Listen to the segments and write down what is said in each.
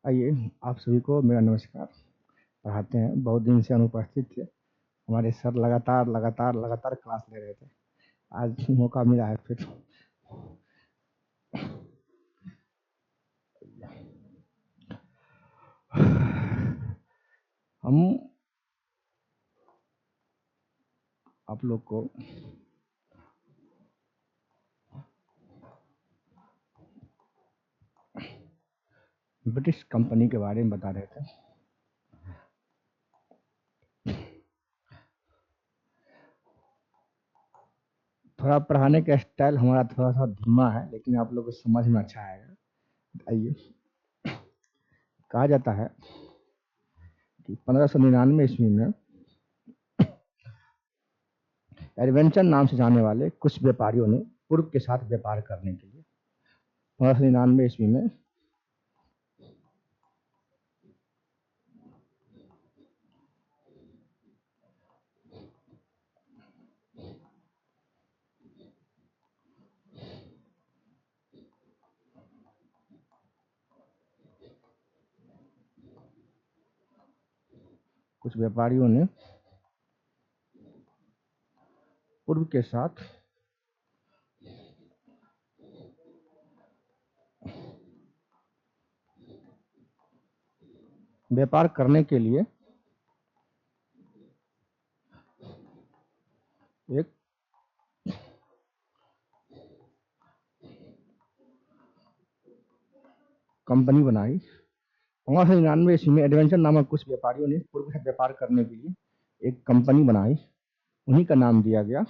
आइए, आप सभी को मेरा नमस्कार। पढ़ाते हैं, बहुत दिन से अनुपस्थित थे। हमारे सर लगातार क्लास ले रहे थे। आज मौका मिला है फिर। हम आप लोग को ब्रिटिश कंपनी के बारे में बता रहे थे। थोड़ा पढ़ाने का स्टाइल हमारा थोड़ा सा धीमा है, लेकिन आप लोग को समझ में अच्छा आएगा। आइए, कहा जाता है कि 1599 ईस्वी में एडवेंचर नाम से जाने वाले कुछ व्यापारियों ने पूर्व के साथ व्यापार करने के लिए 1599 ईस्वी में कुछ व्यापारियों ने पूर्व के साथ व्यापार करने के लिए एक कंपनी बनाई। 1599 ईस्वी में एडवेंचर नामक कुछ व्यापारियों ने पूर्व से व्यापार करने के लिए एक कंपनी बनाई। उन्हीं का नाम दिया गया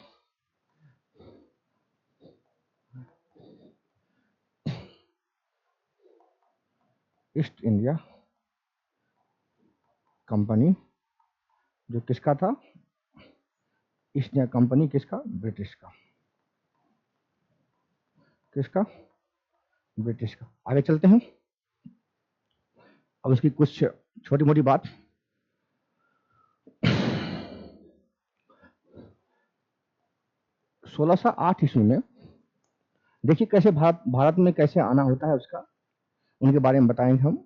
ईस्ट इंडिया कंपनी, जो किसका था? ईस्ट इंडिया कंपनी किसका? ब्रिटिश का। किसका? ब्रिटिश का। आगे चलते हैं। अब उसकी कुछ छोटी मोटी बात। 1608 ईस्वी में देखिए कैसे भारत में कैसे आना होता है उसका, उनके बारे में बताएंगे हम।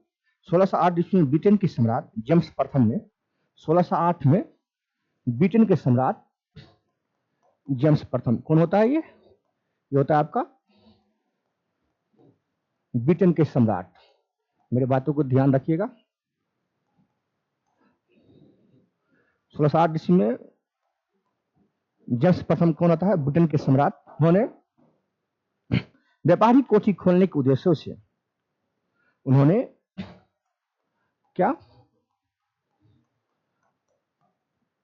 1608 ईस्वी में ब्रिटेन के सम्राट जेम्स प्रथम ने 1608 में ब्रिटेन के सम्राट जेम्स प्रथम, कौन होता है ये होता है आपका ब्रिटेन के सम्राट। मेरे बातों को ध्यान रखिएगा। 1608 ईस्वी में जेम्स प्रथम कौन होता है? ब्रिटेन के सम्राट। उन्होंने व्यापारिक कोठी खोलने के उद्देश्यों से उन्होंने क्या?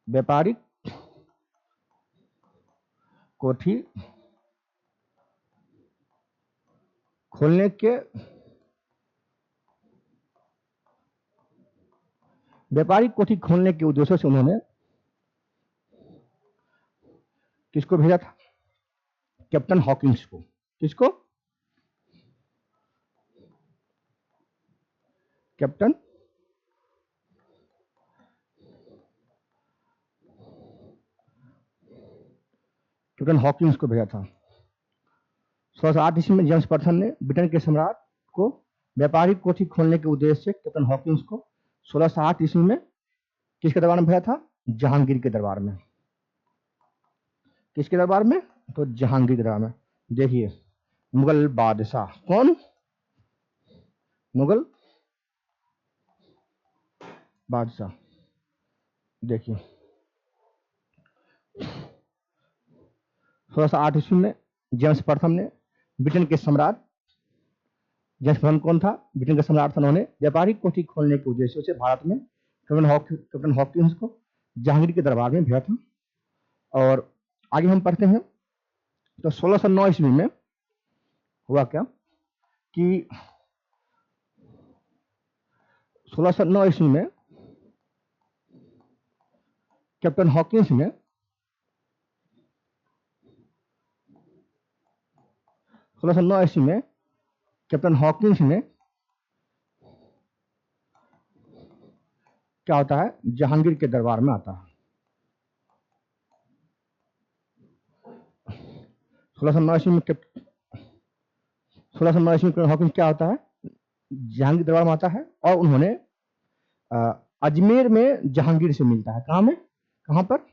व्यापारिक कोठी खोलने के उद्देश्यों से उन्होंने किसको भेजा था? कैप्टन हॉकिंस को। किसको? कैप्टन हॉकिंस को भेजा था। 1608 ईस्वी में जेम्स प्रथम ने ब्रिटेन के सम्राट को व्यापारिक कोठी खोलने के उद्देश्य से कैप्टन हॉकिंस को 1608 ईस्वी में किसके दरबार में भेजा था? जहांगीर के दरबार में। किसके दरबार में? तो जहांगीर के दरबार में। देखिए, मुगल बादशाह कौन? मुगल बादशाह। देखिए 1608 ईस्वी में जेम्स प्रथम ने ब्रिटेन के सम्राट, जेम्स प्रथम कौन था? ब्रिटेन के सम्राट था। उन्होंने व्यापारिक कोठी खोलने के उद्देश्य से भारत में कैप्टन हॉकिंस को जहांगीर के दरबार में भेजा था। और आगे हम पढ़ते हैं तो 1609 ईस्वी में हुआ क्या कि 1609 ईस्वी में कैप्टन हॉकिंस ने 1609 ईस्वी में कैप्टन हॉकिंस ने क्या होता है? जहांगीर के दरबार में आता है। 1609 ईस्वी में कैप्टन हॉकिंस क्या होता है? जहांगीर दरबार में आता है और उन्होंने अजमेर में जहांगीर से मिलता है। कहाँ में? कहाँ पर?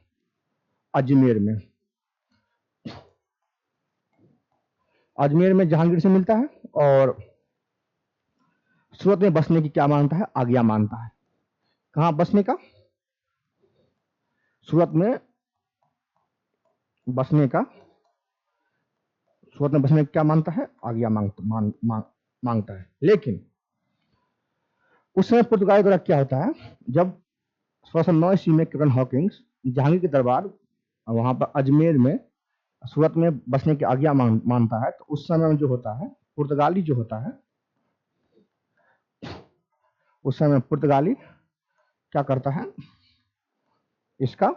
अजमेर में। अजमेर में जहांगीर से मिलता है और सूरत में बसने की क्या मांगता है? आज्ञा मांगता है। कहाँ बसने का? सूरत में बसने का। सूरत में बसने का क्या मांगता है? आज्ञा मांगता है। लेकिन उस समय पुर्तगाली द्वारा क्या होता है, जब 1609 ईस्वी में कैप्टन हॉकिंस जहांगीर के दरबार वहां पर अजमेर में सूरत में बसने की आज्ञा मानता है, तो उस समय जो होता है पुर्तगाली जो होता है, उस समय पुर्तगाली क्या करता है? इसका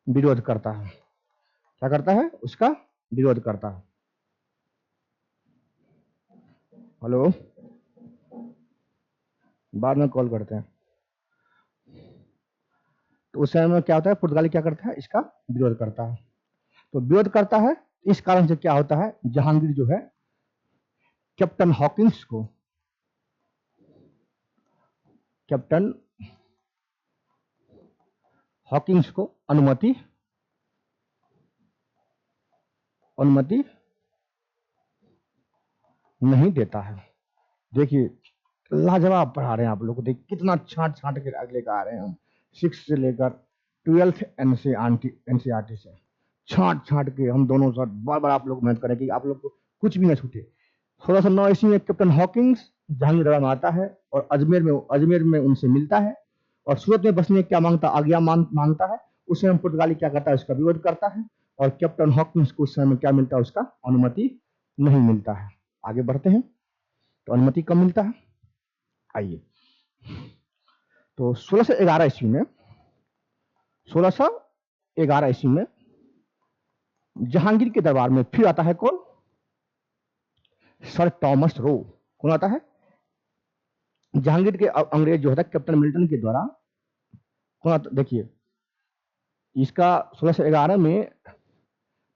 विरोध करता है। क्या करता है? उसका विरोध करता है। हेलो, बाद में कॉल करते हैं। तो उस समय में क्या होता है? पुर्तगाली क्या करता है? इसका विरोध करता है। तो विरोध करता है, इस कारण से क्या होता है? जहांगीर जो है कैप्टन हॉकिंस को अनुमति नहीं देता है। देखिए लाजवाब पढ़ा रहे हैं आप लोग को, देखिए कितना छांट छांट के लेकर आ रहे हैं हम। 6 से लेकर 12th एनसीईआरटी से छांट छांट के हम दोनों साथ बार बार आप लोग मेहनत करें कि आप लोग को कुछ भी न छूटे। 1609 ईस्वी में कैप्टन हॉकिंस जहांगीर दरबार में आता है और अजमेर में उनसे मिलता है और सूरत में बसने क्या मांगता? आज्ञा मांगता है। उस समय पुर्तगाली क्या करता है? उसका विरोध करता है और कैप्टन हॉकिंस को उस समय क्या मिलता है? उसका अनुमति नहीं मिलता है। आगे बढ़ते हैं, तो अनुमति कब मिलता है? आइए, तो 1611 ईस्वी में जहांगीर के दरबार में फिर आता है कौन? Sir Thomas Roe. कौन आता है? जहांगीर के अंग्रेज जो होता है कैप्टन मिल्टन के द्वारा कौन आता? देखिए इसका 1611 में,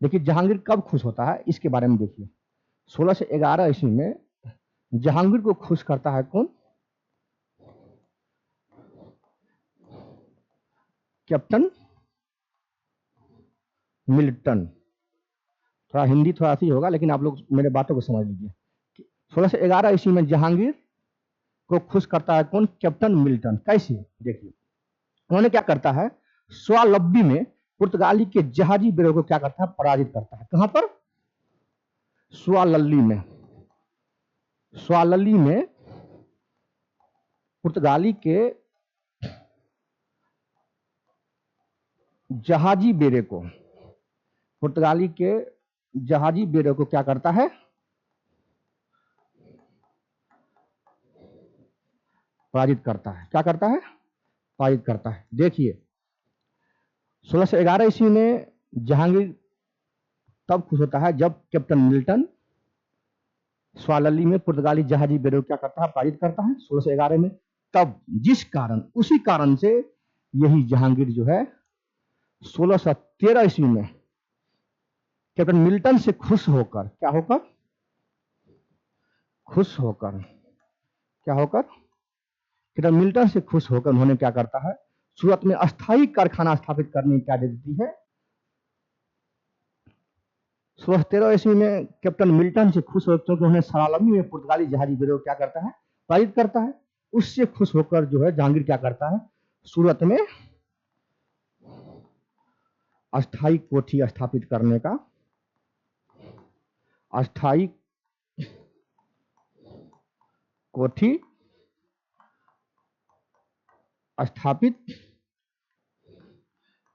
देखिए जहांगीर कब खुश होता है इसके बारे में देखिए। 1611 ईस्वी में जहांगीर को खुश करता है कौन? Captain Milton. थोड़ा हिंदी थोड़ा सी होगा, लेकिन आप लोग मेरे बातों को समझ लीजिए। 1611 ईस्वी में जहांगीर को खुश करता है कौन? Captain Milton. कैसे? देखिए उन्होंने क्या करता है, स्वालब्बी में पुर्तगाली के जहाजी बेड़ों को क्या करता है? पराजित करता है। कहां पर? स्वालल्ली में पुर्तगाली के जहाजी बेड़े को क्या करता है? पराजित करता है। क्या करता है? पराजित करता है। देखिए 1611 ईस्वी में जहांगीर तब खुश होता है जब कैप्टन मिल्टन स्वालल्ली में पुर्तगाली जहाजी बेड़े को क्या करता है? पराजित करता है 1611 में। तब उसी कारण से यही जहांगीर जो है 1613 ईस्वी में कैप्टन मिल्टन से खुश होकर कैप्टन मिल्टन से खुश होकर उन्होंने क्या करता है? सूरत में अस्थायी कारखाना स्थापित करने की क्या दे देती है? 1613 ईस्वी में कैप्टन मिल्टन से खुश होकर, क्योंकि उन्होंने स्वालल्ली में पुर्तगाली जहाजी बेड़े को क्या करता है? पराजित करता है। उससे खुश होकर जो है जहांगीर क्या करता है? सूरत में अस्थायी कोठी स्थापित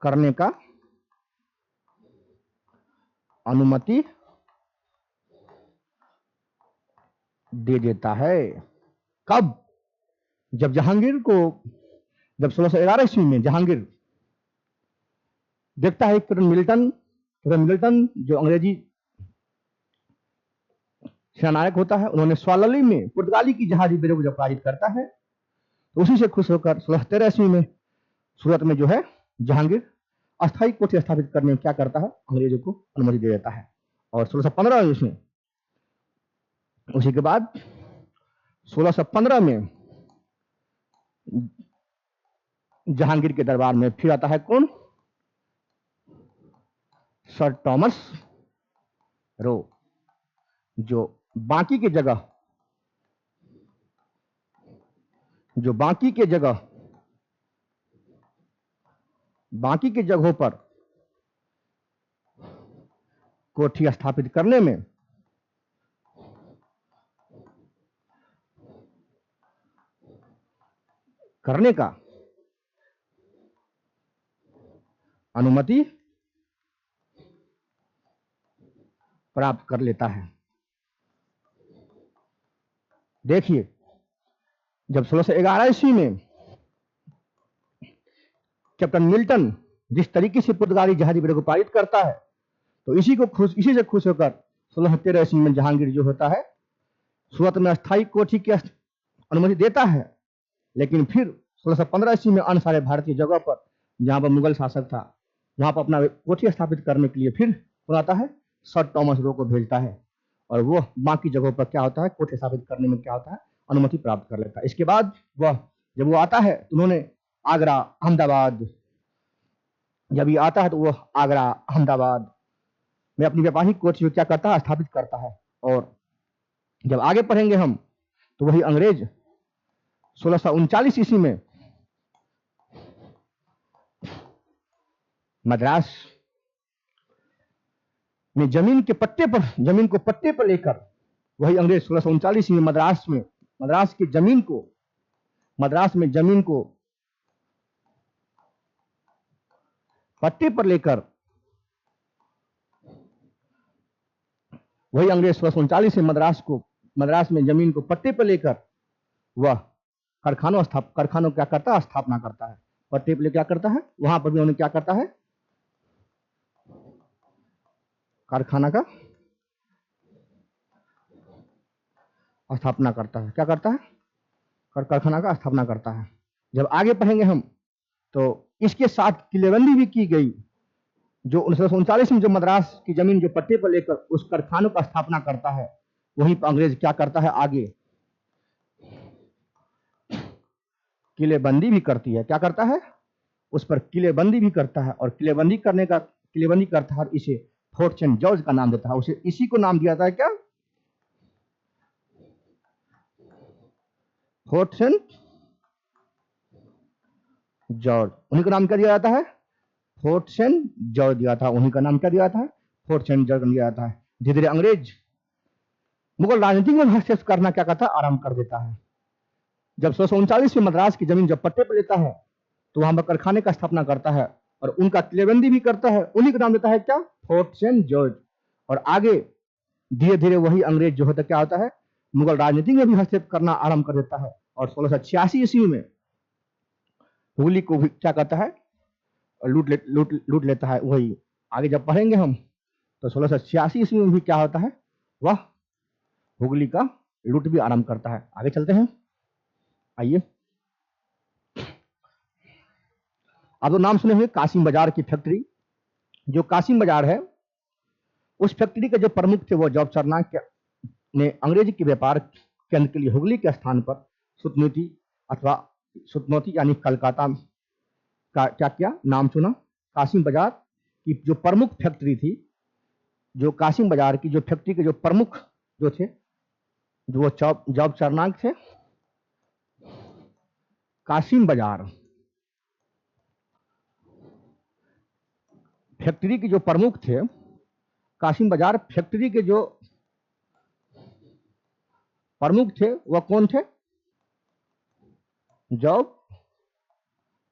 करने का अनुमति दे देता है। कब? जब 1611 ईस्वी में जहांगीर देखता है कैप्टन मिल्टन जो अंग्रेजी सेनानायक होता है, उन्होंने स्वालल्ली में पुर्तगाली की जहाजी बेड़ों को जब पराजित करता है, तो उसी से खुश होकर 1613 ईस्वी में सूरत में जो है जहांगीर अस्थायी कोठी स्थापित करने में क्या करता है? अंग्रेजों को अनुमति दे देता है। और 1615 में उसी के बाद 1615 में जहांगीर के दरबार में फिर आता है कौन? सर थॉमस रो, जो बाकी की जगहों पर कोठी स्थापित करने में करने का अनुमति प्राप्त कर लेता है। देखिए, जब 1611 ईस्वी में कैप्टन मिल्टन जिस तरीके से पुर्तगाली जहाजी बेड़े को पारित करता है, तो इसी से खुश होकर 1613 ईस्वी में जहांगीर जो होता है सूरत में अस्थायी कोठी की अनुमति देता है। लेकिन फिर 1615 ईस्वी में अन्य सारे भारतीय जगह पर जहां पर मुगल शासक था, वहां पर अपना कोठी स्थापित करने के लिए फिर आता है सर थॉमस रो को भेजता है, और वो बाकी जगहों पर क्या होता है, कोठी स्थापित करने में क्या होता है, अनुमति प्राप्त कर लेता है। इसके बाद जब वो आता है तो उन्होंने आगरा, अहमदाबाद, जब ये आता है तो वो आगरा, अहमदाबाद में अपनी व्यापारिक कोठी क्या करता है, स्थापित करता है। और जब आगे पढ़ेंगे हम तो वही अंग्रेज 1639 ईस्वी में मद्रास में जमीन को पट्टे पर लेकर, वही अंग्रेज 1639 में मद्रास में जमीन को पट्टे पर लेकर, वही अंग्रेज 1639 में मद्रास में जमीन को पट्टे पर लेकर वह कारखानों क्या करता है, स्थापना करता है। पट्टे पर क्या करता है, वहां पर भी उन्होंने क्या करता है, कारखाना का स्थापना करता है। क्या करता है, कारखाना का स्थापना करता है। जब आगे पढ़ेंगे हम तो इसके साथ किलेबंदी भी की गई, जो 1939 में जो मद्रास की जमीन जो पट्टे पर लेकर उस कारखानों का स्थापना करता है, वहीं पर अंग्रेज क्या करता है, आगे किलेबंदी भी करती है। क्या करता है, उस पर किलेबंदी भी करता है, और किलेबंदी करता है और इसे फोर्ट सेंट जॉर्ज का नाम देता है। उसे इसी को नाम दिया जाता है क्या, फोर्ट सेंट जॉर्ज। उन्हीं का नाम क्या दिया जाता है, फोर्ट सेंट जॉर्ज दिया था। उन्हीं का नाम क्या दिया जाता है, फोर्ट सेंट जॉर्ज दिया जाता है। धीरे धीरे अंग्रेज मुगल राजनीति में हस्तक्षेप करना क्या करता है, आरंभ कर देता है। जब 1639 में मद्रास की जमीन जब पट्टे पर लेता है तो वहां पर कारखाने का स्थापना करता है और उनका किलेबंदी भी करता है। उन्हीं का नाम देता है क्या, फोर्ट सेंट जॉर्ज। और आगे धीरे धीरे वही अंग्रेज जो होता क्या होता है, मुगल राजनीति में भी हस्तक्षेप करना आरंभ कर देता है। और 1686 ईस्वी में हुगली को भी क्या करता है, लूट लेता है। वही आगे जब पढ़ेंगे हम तो 1686 ईस्वी में भी क्या होता है, वह हुगली का लूट भी आरंभ करता है। आगे चलते हैं, आइए। आप तो नाम सुने होंगे कासिम बाजार की फैक्ट्री। जो कासिम बाजार है, उस फैक्ट्री के जो प्रमुख थे वो जॉब चार्नक ने अंग्रेजी के व्यापार केंद्र के लिए हुगली के स्थान पर सुतनौती यानी कलकत्ता का क्या किया, नाम चुना। कासिम बाजार की जो प्रमुख फैक्ट्री थी, जो कासिम बाजार की जो फैक्ट्री के जो प्रमुख जो थे, जो वो जॉब चार्नक थे। कासिम बाजार फैक्ट्री के जो प्रमुख थे, कासिम बाजार फैक्ट्री के जो प्रमुख थे वह कौन थे, जॉब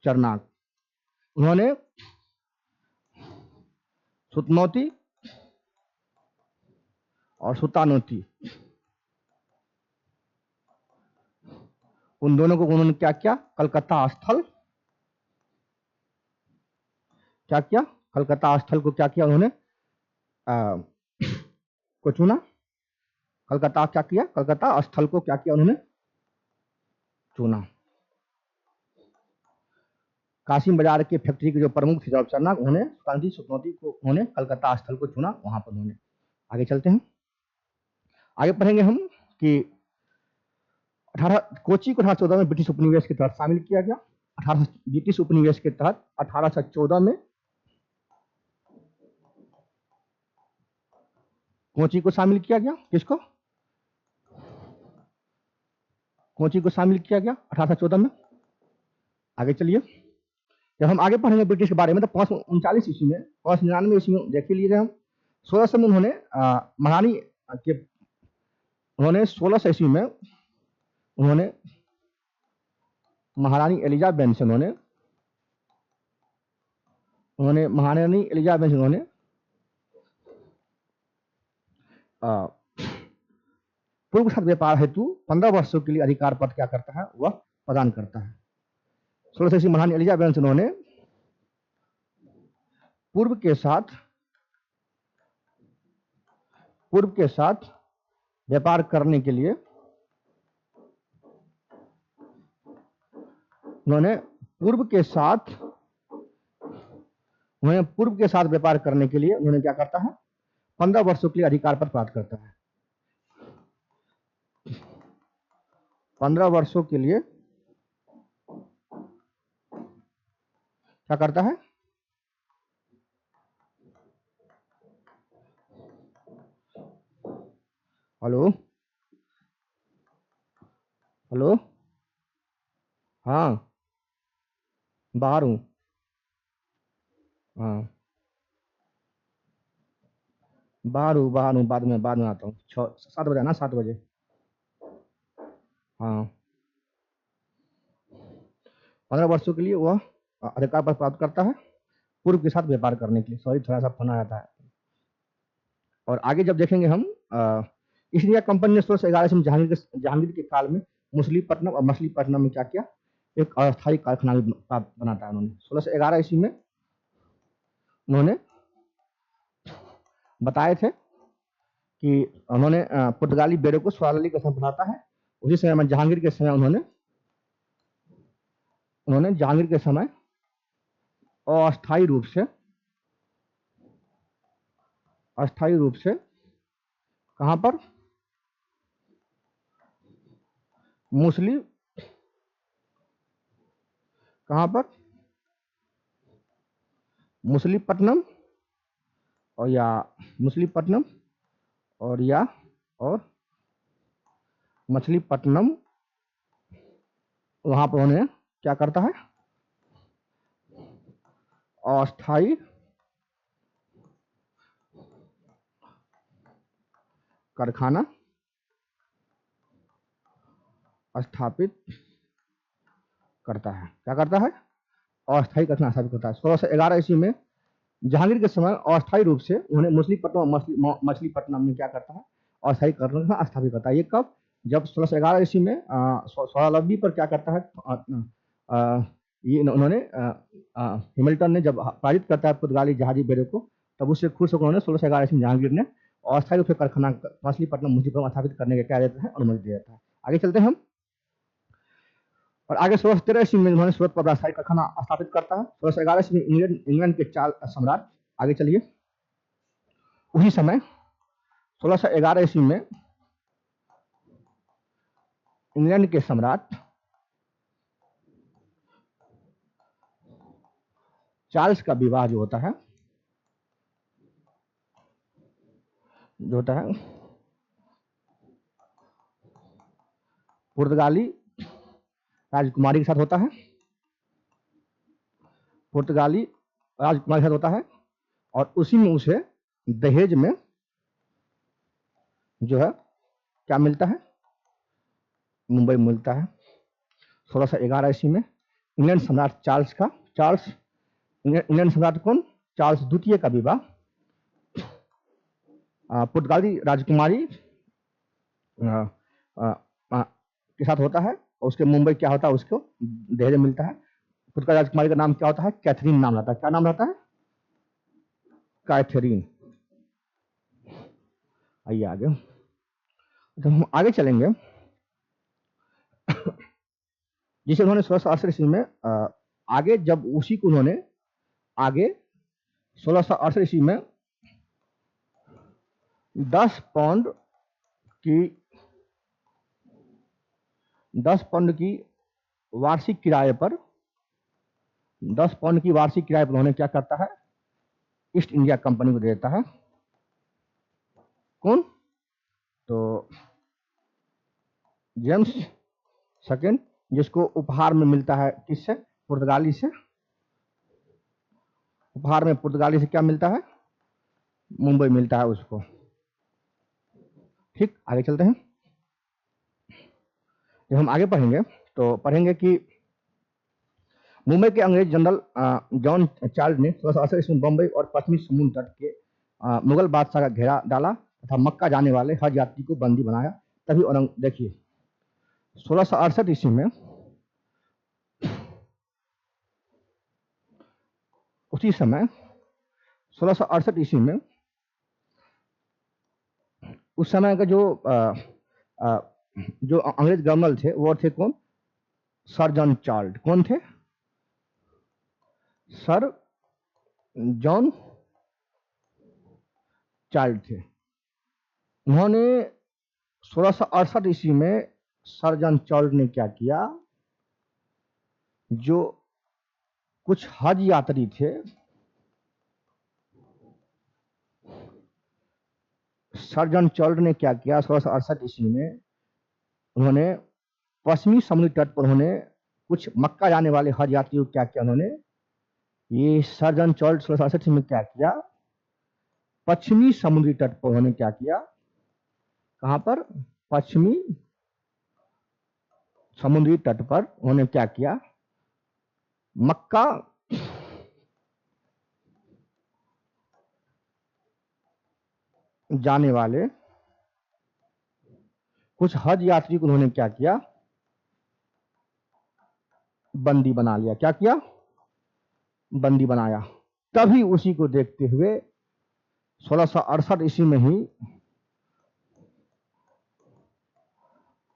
चार्नक। उन्होंने सुतनौती और सुतानौती, उन दोनों को उन्होंने क्या किया, कलकत्ता स्थल क्या किया, कलकत्ता स्थल को क्या किया उन्होंने, को चुना। कलकत्ता क्या किया, कलकत्ता स्थल को क्या किया उन्होंने, चुना। कासिम बाजार के फैक्ट्री के जो प्रमुख थे जॉब चार्नक, उन्होंने सुतनौती को उन्होंने कलकत्ता स्थल को चुना, वहां पर उन्होंने। आगे चलते हैं, आगे पढ़ेंगे हम कि कोची को 1814 में ब्रिटिश उपनिवेश के तहत शामिल किया गया। ब्रिटिश उपनिवेश के तहत 1814 में कोची को शामिल किया गया। किसको? कोची को शामिल किया गया 1814 में। आगे चलिए, जब हम आगे पढ़ेंगे ब्रिटिश के बारे में तो 539 ईस्वी में, 599 ईस्वी में देख लीजिए हम 1600 में उन्होंने महारानी के उन्होंने 1600 ईस्वी में उन्होंने महारानी एलिजाबेथ से उन्होंने महारानी एलिजाबेथ से उन्होंने पूर्व के साथ व्यापार हेतु 15 वर्षों के लिए अधिकार पद क्या करता है, वह प्रदान करता है। 1600 ईस्वी महारानी एलिजाबेथ से उन्होंने पूर्व के साथ व्यापार करने के लिए उन्होंने पूर्व के साथ व्यापार करने के लिए उन्होंने क्या करता है, 15 वर्षों के लिए अधिकार पद प्राप्त करता है। 15 वर्षों के लिए क्या करता है? हेलो हेलो, हाँ बाहर हूँ। हाँ बाहर हूँ, बाद में आता हूँ। 7 बजे ना, 7 बजे। हाँ 15 वर्षों के लिए वह अधिकार पद प्राप्त करता है पूर्व के साथ व्यापार करने के लिए। सॉरी, थोड़ा सा फोन आया था। और आगे जब देखेंगे हम ईस्ट इंडिया कंपनी ने 1611 ईस्वी में जहांगीर के काल में मछलीपट्टनम और मछलीपट्टनम में क्या किया, एक अस्थायी कारखाना बनाता है उन्होंने। 1611 ईस्वी में उन्होंने बताए थे कि उन्होंने पुर्तगाली बेड़े को स्वावलंबी का बनाता है। उसी समय में जहांगीर के समय उन्होंने अस्थायी रूप से कहां पर, मछलीपट्टनम मछलीपट्टनम वहां पर उन्हें क्या करता है, अस्थायी कारखाना स्थापित करता है। क्या करता है? अस्थायी कारखाना स्थापित करता है। 1611 ईस्वी में जहांगीर के समय अस्थायी रूप से उन्होंने मछलीपट्टनम में क्या करता है, अस्थायी कारखाना स्थापित करता है। ये कब? जब 1611 ईस्वी में स्वावलंबी पर क्या करता है, ये उन्होंने हैमिल्टन ने जब पारित करता है पुर्तगाली जहाजी बेड़े को, तब उससे खुश होकर उन्होंने 1611 ईस्वी में जहांगीर ने अस्थायी रूप से कारखाना मछलीपट्टनम स्थापित करने का क्या देता है, अनुमति दे देता है। आगे चलते हैं हम। और आगे 1613 ईस्वी में उन्होंने सूरत पर अस्थायी कारखाना स्थापित करता है। 1611 ईस्वी में इंग्लैंड के चार्ल्स सम्राट, आगे चलिए, उसी समय 1611 ईस्वी में इंग्लैंड के सम्राट चार्ल्स का विवाह जो होता है पुर्तगाली राजकुमारी के साथ होता है। और उसी में उसे दहेज में जो है क्या मिलता है, मुंबई मिलता है। 1611 ईस्वी में इंग्लैंड सम्राट इंग्लैंड सम्राट कौन, चार्ल्स द्वितीय का विवाह पुर्तगाली राजकुमारी के साथ होता है। और उसके मुंबई क्या होता है, उसको दहेज मिलता है। पुर्तगाली राजकुमारी का नाम क्या होता है, कैथरीन नाम रहता है। क्या नाम रहता है? कैथरीन। आइए आगे, तो हम आगे चलेंगे। जिसे उन्होंने 1668 ईस्वी में आगे जब उसी को उन्होंने आगे 1668 ईस्वी में 10 पाउंड की 10 पाउंड की वार्षिक किराए पर 10 पाउंड की वार्षिक किराए पर उन्होंने क्या करता है, ईस्ट इंडिया कंपनी को दे देता है। कौन? तो जेम्स सेकेंड, जिसको उपहार में मिलता है किससे? पुर्तगाली से। उपहार में पुर्तगाली से क्या मिलता है? मुंबई मिलता है उसको। ठीक, आगे चलते हैं। जब हम आगे पढ़ेंगे तो पढ़ेंगे कि मुंबई के अंग्रेज जनरल जॉन चार्ल्स ने 1668 ईस्वी में बम्बई और पश्चिमी समुद्र तट के मुगल बादशाह का घेरा डाला तथा मक्का जाने वाले हज यात्री को बंदी बनाया। तभी औरंग देखिए 1668 ईस्वी में, उसी समय 1668 ईस्वी में उस समय का जो अंग्रेज गवर्नर थे वो थे कौन? Sir John Charles. कौन थे? सर जॉन चार्ल्स थे। उन्होंने 1668 ईस्वी में सर जॉन चार्ल्स ने क्या किया, जो कुछ हज यात्री थे, सर जॉन चार्ल्स ने क्या किया 1668 ईस्वी में, उन्होंने पश्चिमी समुद्री तट पर उन्होंने कुछ मक्का जाने वाले हज यात्रियों को क्या किया, उन्होंने ये सर जॉन चार्ल्स 1668 में क्या किया, पश्चिमी समुद्री तट पर उन्होंने क्या किया, कहां पर? पश्चिमी समुद्री तट पर उन्होंने क्या किया, मक्का जाने वाले कुछ हज यात्री को उन्होंने क्या किया, बंदी बना लिया। क्या किया? बंदी बनाया। तभी उसी को देखते हुए 1668 ईस्वी में ही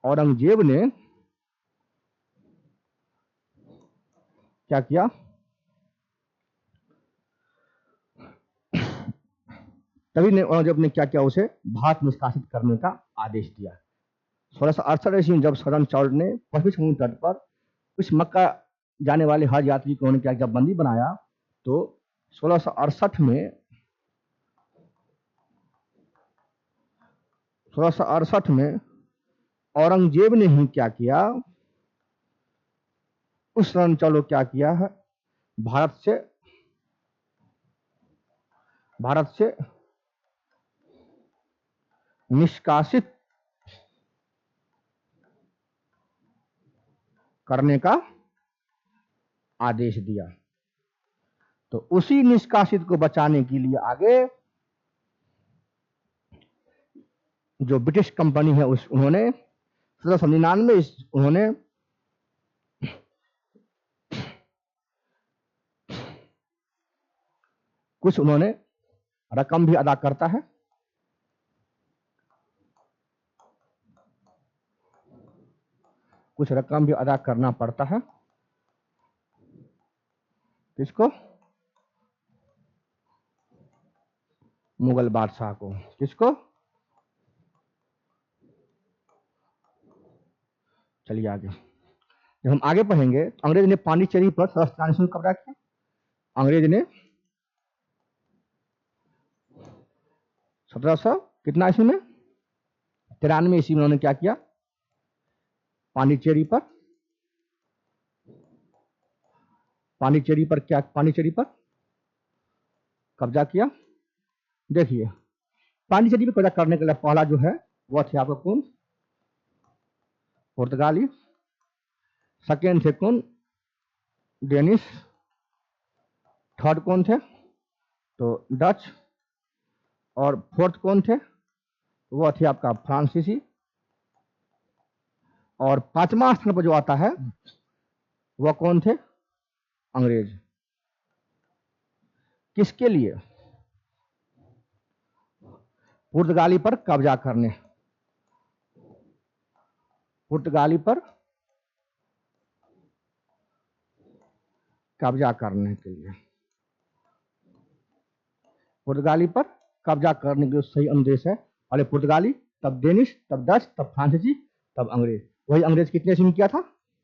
औरंगजेब ने क्या किया, तभी ने औरंगजेब ने क्या किया, उसे भारत निष्कासित करने का आदेश दिया। 1668 ईस्वी में जब सर जॉन चार्ल्स ने पश्चिमी समुद्र तट पर कुछ मक्का जाने वाले हज यात्री को उन्होंने क्या किया, बंदी बनाया, तो 1668 में 1668 में औरंगजेब ने ही क्या किया, उस रण चलो क्या किया है, भारत से निष्कासित करने का आदेश दिया। तो उसी निष्कासित को बचाने के लिए आगे जो ब्रिटिश कंपनी है उन्होंने 1799 उन्होंने कुछ रकम भी अदा करता है, कुछ रकम भी अदा करना पड़ता है। किसको? मुगल बादशाह को। किसको? चलिए आगे। जब हम आगे पढ़ेंगे तो अंग्रेज ने पांडिचेरी पर 1793 में कब्जा किया। अंग्रेज ने 1700 कितना ईस्वी में? 93 ईस्वी में उन्होंने क्या किया, पांडिचेरी पर कब्जा किया। देखिए पांडिचेरी पर कब्जा करने के लिए पहला जो है वह थे आपको कौन? पुर्तगाली। सेकेंड थे कौन? डेनिश। थर्ड कौन थे? तो डच। और फोर्थ कौन थे? वह थे आपका फ्रांसीसी। और पांचवा स्थान पर जो आता है वह कौन थे? अंग्रेज। किसके लिए? पुर्तगाली पर कब्जा करने, पुर्तगाली पर कब्जा करने के लिए, पुर्तगाली पर कब्जा करने के सही अनुदेश है। पहले पुर्तगाली, तब डेनिश, तब डच, तब फ्रांसीसी, तब अंग्रेज। वही अंग्रेज कितने ईस्वी में किया था?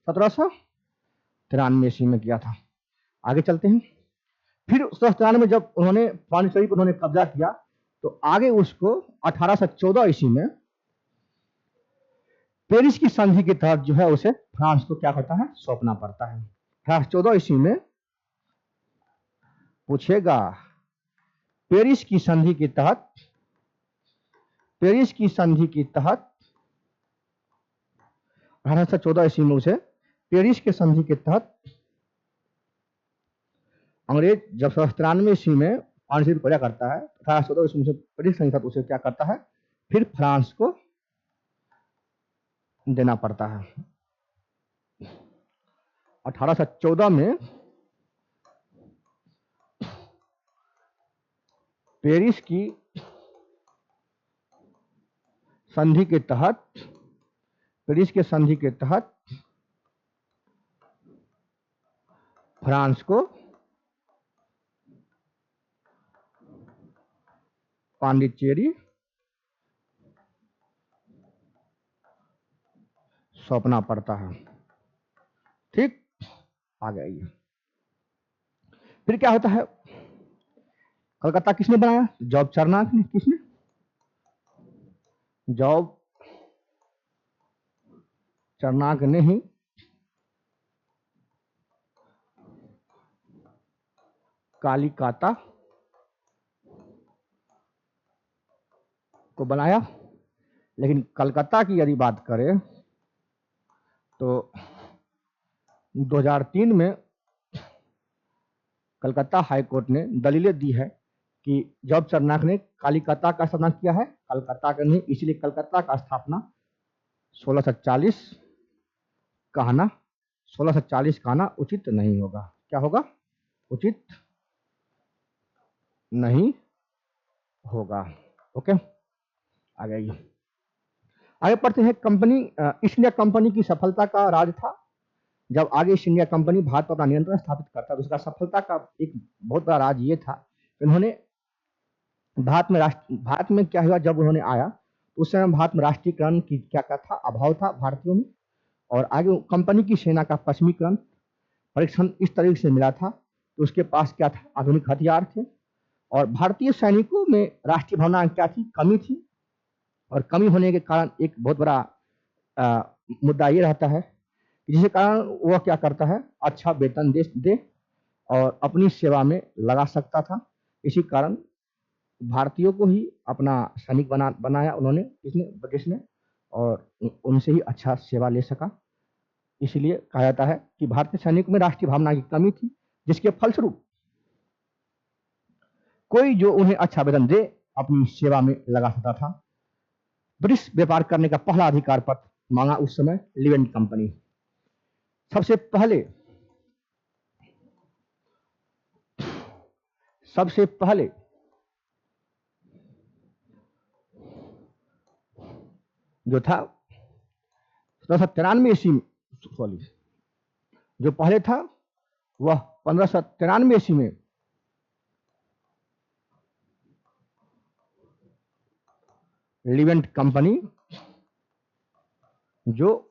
1793 ईस्वी में किया था। आगे चलते हैं। फिर 1793 में जब उन्होंने पांडिचेरी पर उन्होंने कब्जा किया तो आगे उसको 1814 ईस्वी में पेरिस की संधि के तहत जो है उसे फ्रांस को क्या होता है? सौंपना पड़ता है। 1814 ईस्वी में पूछेगा पेरिस की संधि के तहत 1814 ईस्वी में उसे पेरिस के संधि के तहत अंग्रेज जब 1793 ईस्वी में पांडिचेरी पर करता है, 1814 ईस्वी में पेरिस संधि के तहत उसे क्या करता है? फिर फ्रांस को देना पड़ता है। 1814 में पेरिस की संधि के तहत फ्रांस को पांडिचेरी सौंपना पड़ता है। ठीक, आ गई। फिर क्या होता है? कलकत्ता किसने बनाया? जॉब चार्नाक ने। किसने? जॉब चार्नाक ने ही कालिकाता को बनाया। लेकिन कलकत्ता की यदि बात करें तो 2003 में कलकत्ता हाईकोर्ट ने दलीलें दी है कि जॉब चार्नाक ने कालिकता का स्थापना किया है, कलकत्ता का नहीं, इसलिए कलकत्ता का स्थापना 1640 कहना उचित नहीं होगा। क्या होगा? उचित नहीं होगा। ओके, आ गई। आगे पढ़ते हैं। कंपनी ईस्ट इंडिया कंपनी की सफलता का राज था। जब आगे ईस्ट इंडिया कंपनी भारत पर अपना नियंत्रण स्थापित करता तो उसका सफलता का एक बहुत बड़ा राज ये था। उन्होंने भारत में क्या हुआ जब उन्होंने आया तो उस समय भारत में राष्ट्रीयकरण की क्या था? अभाव था भारतीयों में। और आगे कंपनी की सेना का पश्चिमीकरण परीक्षण इस तरीके से मिला था तो उसके पास क्या था? आधुनिक हथियार थे। और भारतीय सैनिकों में राष्ट्रीय भावना क्या थी? कमी थी। और कमी होने के कारण एक बहुत बड़ा मुद्दा ये रहता है जिसके कारण वह क्या करता है? अच्छा वेतन दे और अपनी सेवा में लगा सकता था। इसी कारण भारतीयों को ही अपना सैनिक बनाया उन्होंने, इसने ब्रिटिश ने, और उनसे ही अच्छा सेवा ले सका। इसलिए कहा जाता है कि भारतीय सैनिकों में राष्ट्रीय भावना की कमी थी, जिसके फलस्वरूप कोई जो उन्हें अच्छा वेतन दे अपनी सेवा में लगा सकता था। ब्रिटिश व्यापार करने का पहला अधिकार पत्र मांगा उस समय लिवेंट कंपनी। सबसे पहले जो था 1793 ईस्वी, सॉरी, जो पहले था वह 1593 ईस्वी में लिवेंट कंपनी जो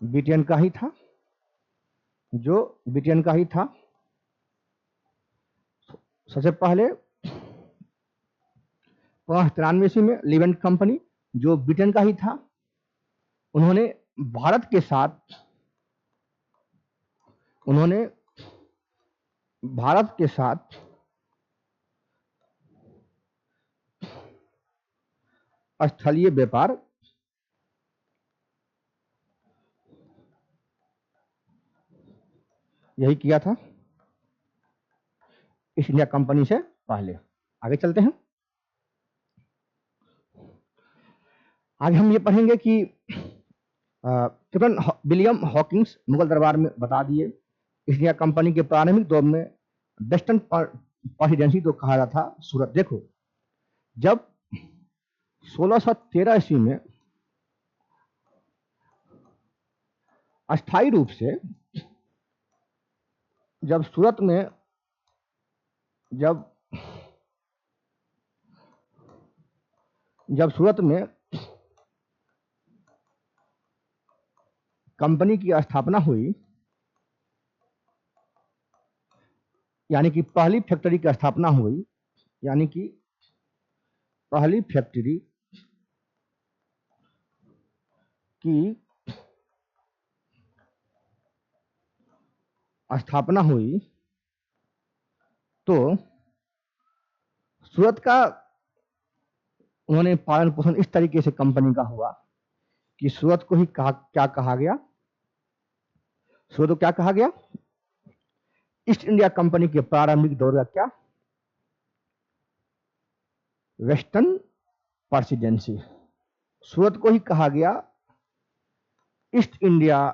ब्रिटेन का ही था, सबसे पहले 1593 ईस्वी में लिवेंट कंपनी जो ब्रिटेन का ही था, उन्होंने भारत के साथ स्थलीय व्यापार यही किया था ईस्ट इंडिया कंपनी से पहले। आगे चलते हैं। आगे हम ये पढ़ेंगे कि कैप्टन विलियम हॉकिंस मुगल दरबार में बता दिए। ईस्ट इंडिया कंपनी के प्रारंभिक दौर में वेस्टर्न प्रेसिडेंसी तो कहा जाता था सूरत। देखो, जब 1613 ईस्वी में अस्थायी रूप से जब सूरत में जब जब सूरत में कंपनी की स्थापना हुई, यानी कि पहली फैक्ट्री की स्थापना हुई, यानी कि पहली फैक्ट्री की स्थापना हुई, तो सूरत का उन्होंने पालन पोषण इस तरीके से कंपनी का हुआ कि सूरत को ही क्या कहा गया, सूरत को क्या कहा गया, ईस्ट इंडिया कंपनी के प्रारंभिक दौर का क्या, वेस्टर्न प्रेसिडेंसी। सूरत को ही कहा गया ईस्ट इंडिया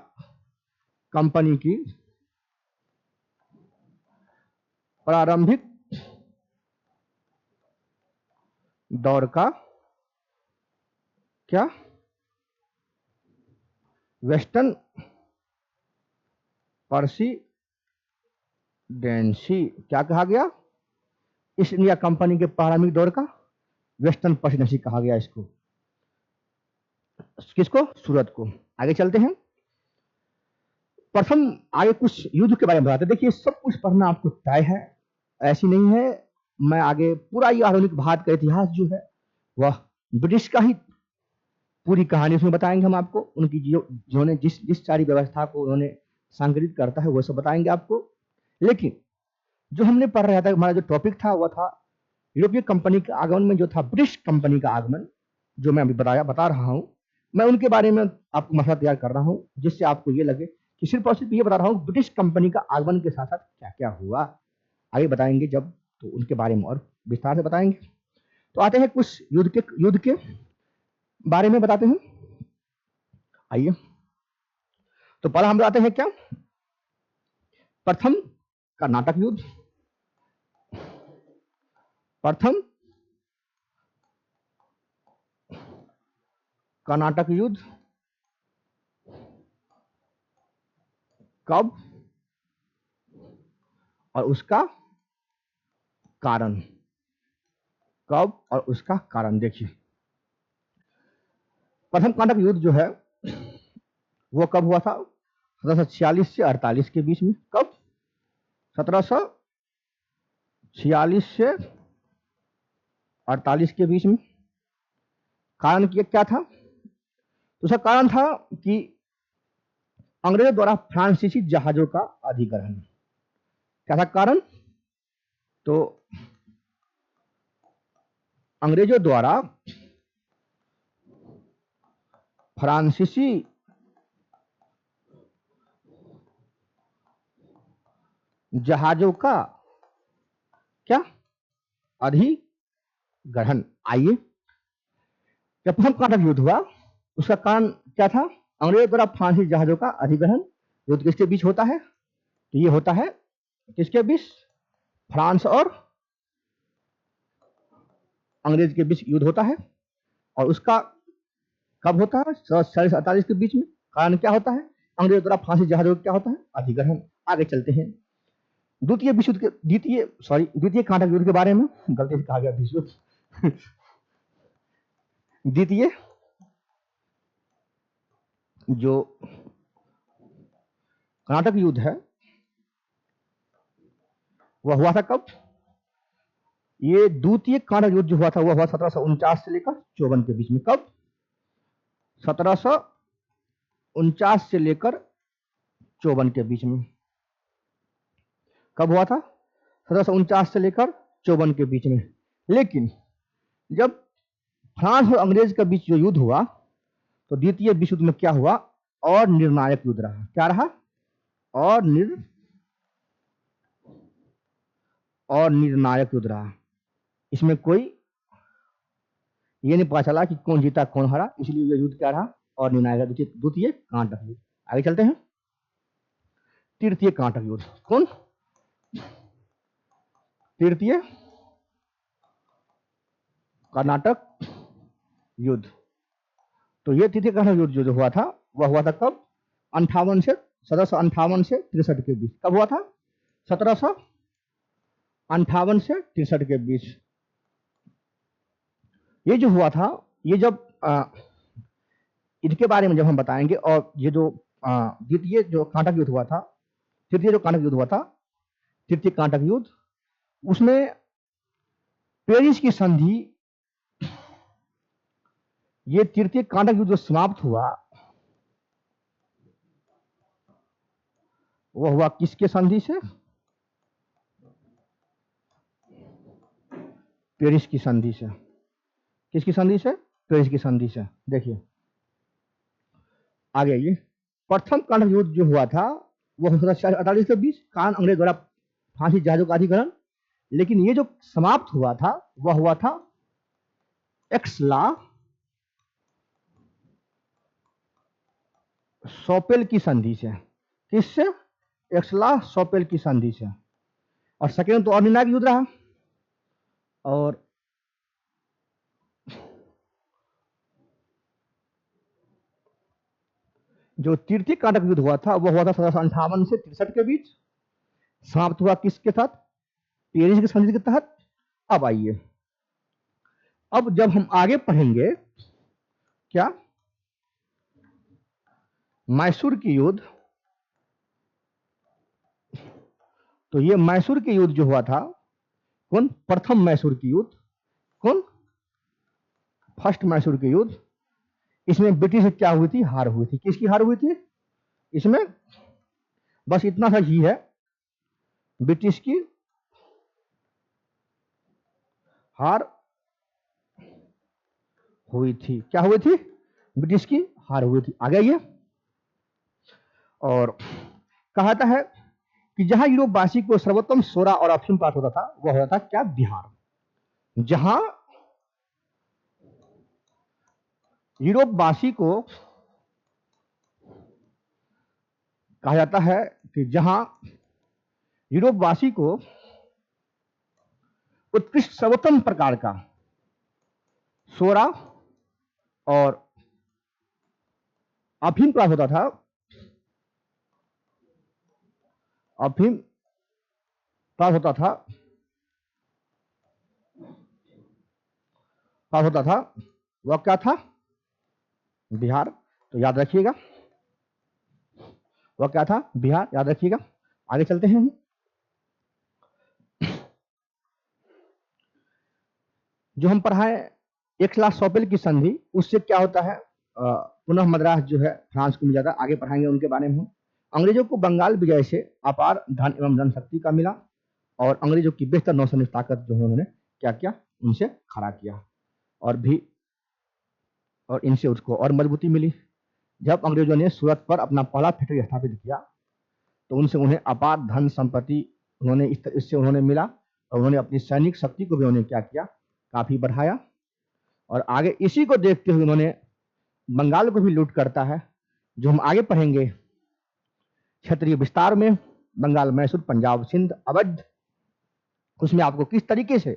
कंपनी की प्रारंभिक दौर का क्या, वेस्टर्न प्रेसिडेंसी। क्या कहा गया, ईस्ट इंडिया कंपनी के प्रारंभिक दौर का वेस्टर्न प्रेसिडेंसी कहा गया इसको। किसको, सूरत को। आगे चलते हैं, प्रथम आगे कुछ युद्ध के बारे में बताते। देखिए सब कुछ पढ़ना आपको तय है, ऐसी नहीं है। मैं आगे पूरा ये आधुनिक भारत का इतिहास जो है वह ब्रिटिश का ही पूरी कहानी उसमें बताएंगे हम आपको। उनकी जिन्होंने जिस सारी व्यवस्था को उन्होंने संकलित करता है वो सब बताएंगे आपको। लेकिन जो हमने पढ़ रहा था, हमारा जो टॉपिक था वह था यूरोपीय कंपनी के आगमन में जो था ब्रिटिश कंपनी का आगमन, जो मैं अभी बता रहा हूं। मैं उनके बारे में आपको मसला तैयार कर रहा हूं जिससे आपको ये लगे कि सिर्फ और सिर्फ ये बता रहा हूं ब्रिटिश कंपनी का आगमन के साथ साथ क्या क्या हुआ। आगे बताएंगे जब, तो उनके बारे में और विस्तार से बताएंगे। तो आते हैं कुछ युद्ध के बारे में बताते हैं। आइए, तो पहला हम बताते हैं क्या, प्रथम कर्नाटक युद्ध। प्रथम कर्नाटक युद्ध कब और उसका कारण, कब और उसका कारण। देखिए प्रथम कर्नाटक युद्ध जो है वो कब हुआ था, 1746 से 48 के बीच में। कब, 1746 से 48 के बीच में। कारण क्या था, तो उसका कारण था कि अंग्रेजों द्वारा फ्रांसीसी जहाजों का अधिग्रहण। क्या था कारण, तो अंग्रेजों द्वारा फ्रांसीसी जहाजों का क्या, अधिग्रहण। आइए, जब प्रथम कर्नाटक युद्ध हुआ उसका कारण क्या था, अंग्रेजों द्वारा फ्रांसीसी जहाजों का अधिग्रहण। युद्ध किसके बीच होता है, तो ये होता है किसके बीच, फ्रांस और अंग्रेज के बीच युद्ध होता है। और उसका कब होता है, 1748 के बीच में। कारण क्या होता है, अंग्रेजों द्वारा फ्रांसीसी जहाजों का क्या होता है, अधिग्रहण। आगे चलते हैं, द्वितीय विश्व युद्ध के द्वितीय कर्नाटक युद्ध के बारे में। गलती से कहा गया विश्व युद्ध। द्वितीय जो कर्नाटक युद्ध है वह हुआ था कब, ये द्वितीय कर्नाटक युद्ध जो हुआ था वह हुआ 1749 से लेकर 54 के बीच में। कब, 1749 से लेकर 54 के बीच में। कब हुआ था, 1749 से लेकर 54 के बीच में। लेकिन जब फ्रांस और अंग्रेज के बीच जो युद्ध हुआ तो द्वितीय विश्व युद्ध में क्या हुआ, और निर्णायक युद्ध रहा। क्या रहा, और निर्णायक युद्ध रहा। इसमें कोई ये नहीं पता चला कि कौन जीता कौन हारा, इसलिए यह युद्ध क्या रहा, और निर्णायक द्वितीय कर्नाटक युद्ध। आगे चलते हैं, तृतीय कर्नाटक युद्ध। कौन, तृतीय कर्नाटक युद्ध। तो ये तृतीय कर्नाटक युद्ध जो हुआ था वह हुआ था कब, 1758 से 63 के बीच। कब हुआ था, 1758 से 63 के बीच। ये जो हुआ था ये जब इनके बारे में जब हम बताएंगे, और ये जो द्वितीय जो कांटक युद्ध हुआ था, तृतीय जो कांटक युद्ध हुआ था, तृतीय कांटक युद्ध, उसमें पेरिस की संधि, ये तृतीय कांटक युद्ध जो समाप्त हुआ, वह हुआ किसके संधि से? पेरिस की संधि से। किसकी संधि से? पेरिस की संधि से। देखिए आगे, ये प्रथम कांटक युद्ध जो हुआ था वह 1848-20 कान अंग्रेज द्वारा फांसी जहाजों का अधिग्रहण, लेकिन ये जो समाप्त हुआ था वह हुआ था एक्सला सोपेल की संधि से। किससे? एक्सला सोपेल की संधि से। और सेकेंड तो और निर्णायक युद्ध रहा। और जो तृतीय कांटक युद्ध हुआ था वह हुआ था 1758 से 63 के बीच, समाप्त हुआ किसके साथ? पेरिस की संधि के तहत। अब आइए, अब जब हम आगे पढ़ेंगे क्या, मैसूर की युद्ध, तो ये मैसूर की युद्ध जो हुआ था, कौन? प्रथम मैसूर की युद्ध। कौन? फर्स्ट मैसूर की युद्ध। इसमें ब्रिटिश से क्या हुई थी? हार हुई थी। किसकी हार हुई थी इसमें? बस इतना सा ही है, ब्रिटिश की हार हुई थी। क्या हुई थी? ब्रिटिश की हार हुई थी। आ गया ये। और कहा जाता है कि जहां यूरोपवासी को सर्वोत्तम सोरा और अफीम प्राप्त होता था वह होता था क्या? बिहार। जहां यूरोपवासी को कहा जाता है कि जहां यूरोपवासी को उत्कृष्ट सर्वोत्तम प्रकार का सोरा और अफीम प्राप्त होता था, अफीम प्राप्त होता था, प्राप्त होता था, वह क्या था? बिहार। तो याद रखिएगा, वह क्या था? बिहार। याद रखिएगा। आगे चलते हैं। जो हम पढ़ाए एक लाख सोपेल की संधि, उससे क्या होता है? पुनः मद्रास जो है फ्रांस को मिल जाता है। आगे पढ़ाएंगे उनके बारे में हम। अंग्रेजों को बंगाल विजय से अपार धन एवं जनशक्ति का मिला, और अंग्रेजों की बेहतर नौसैनिक ताकत जो है उन्होंने क्या किया? उनसे खड़ा किया, और भी, और इनसे उसको और मजबूती मिली। जब अंग्रेजों ने सूरत पर अपना पहला फैक्ट्री स्थापित किया तो उनसे उन्हें अपार धन संपत्ति उन्होंने इससे उन्होंने मिला, और उन्होंने अपनी सैनिक शक्ति को भी उन्होंने क्या किया? काफी बढ़ाया। और आगे इसी को देखते हुए उन्होंने बंगाल को भी लूट करता है, जो हम आगे पढ़ेंगे क्षेत्रीय विस्तार में। बंगाल, मैसूर, पंजाब, सिंध, अवध, उसमें आपको किस तरीके से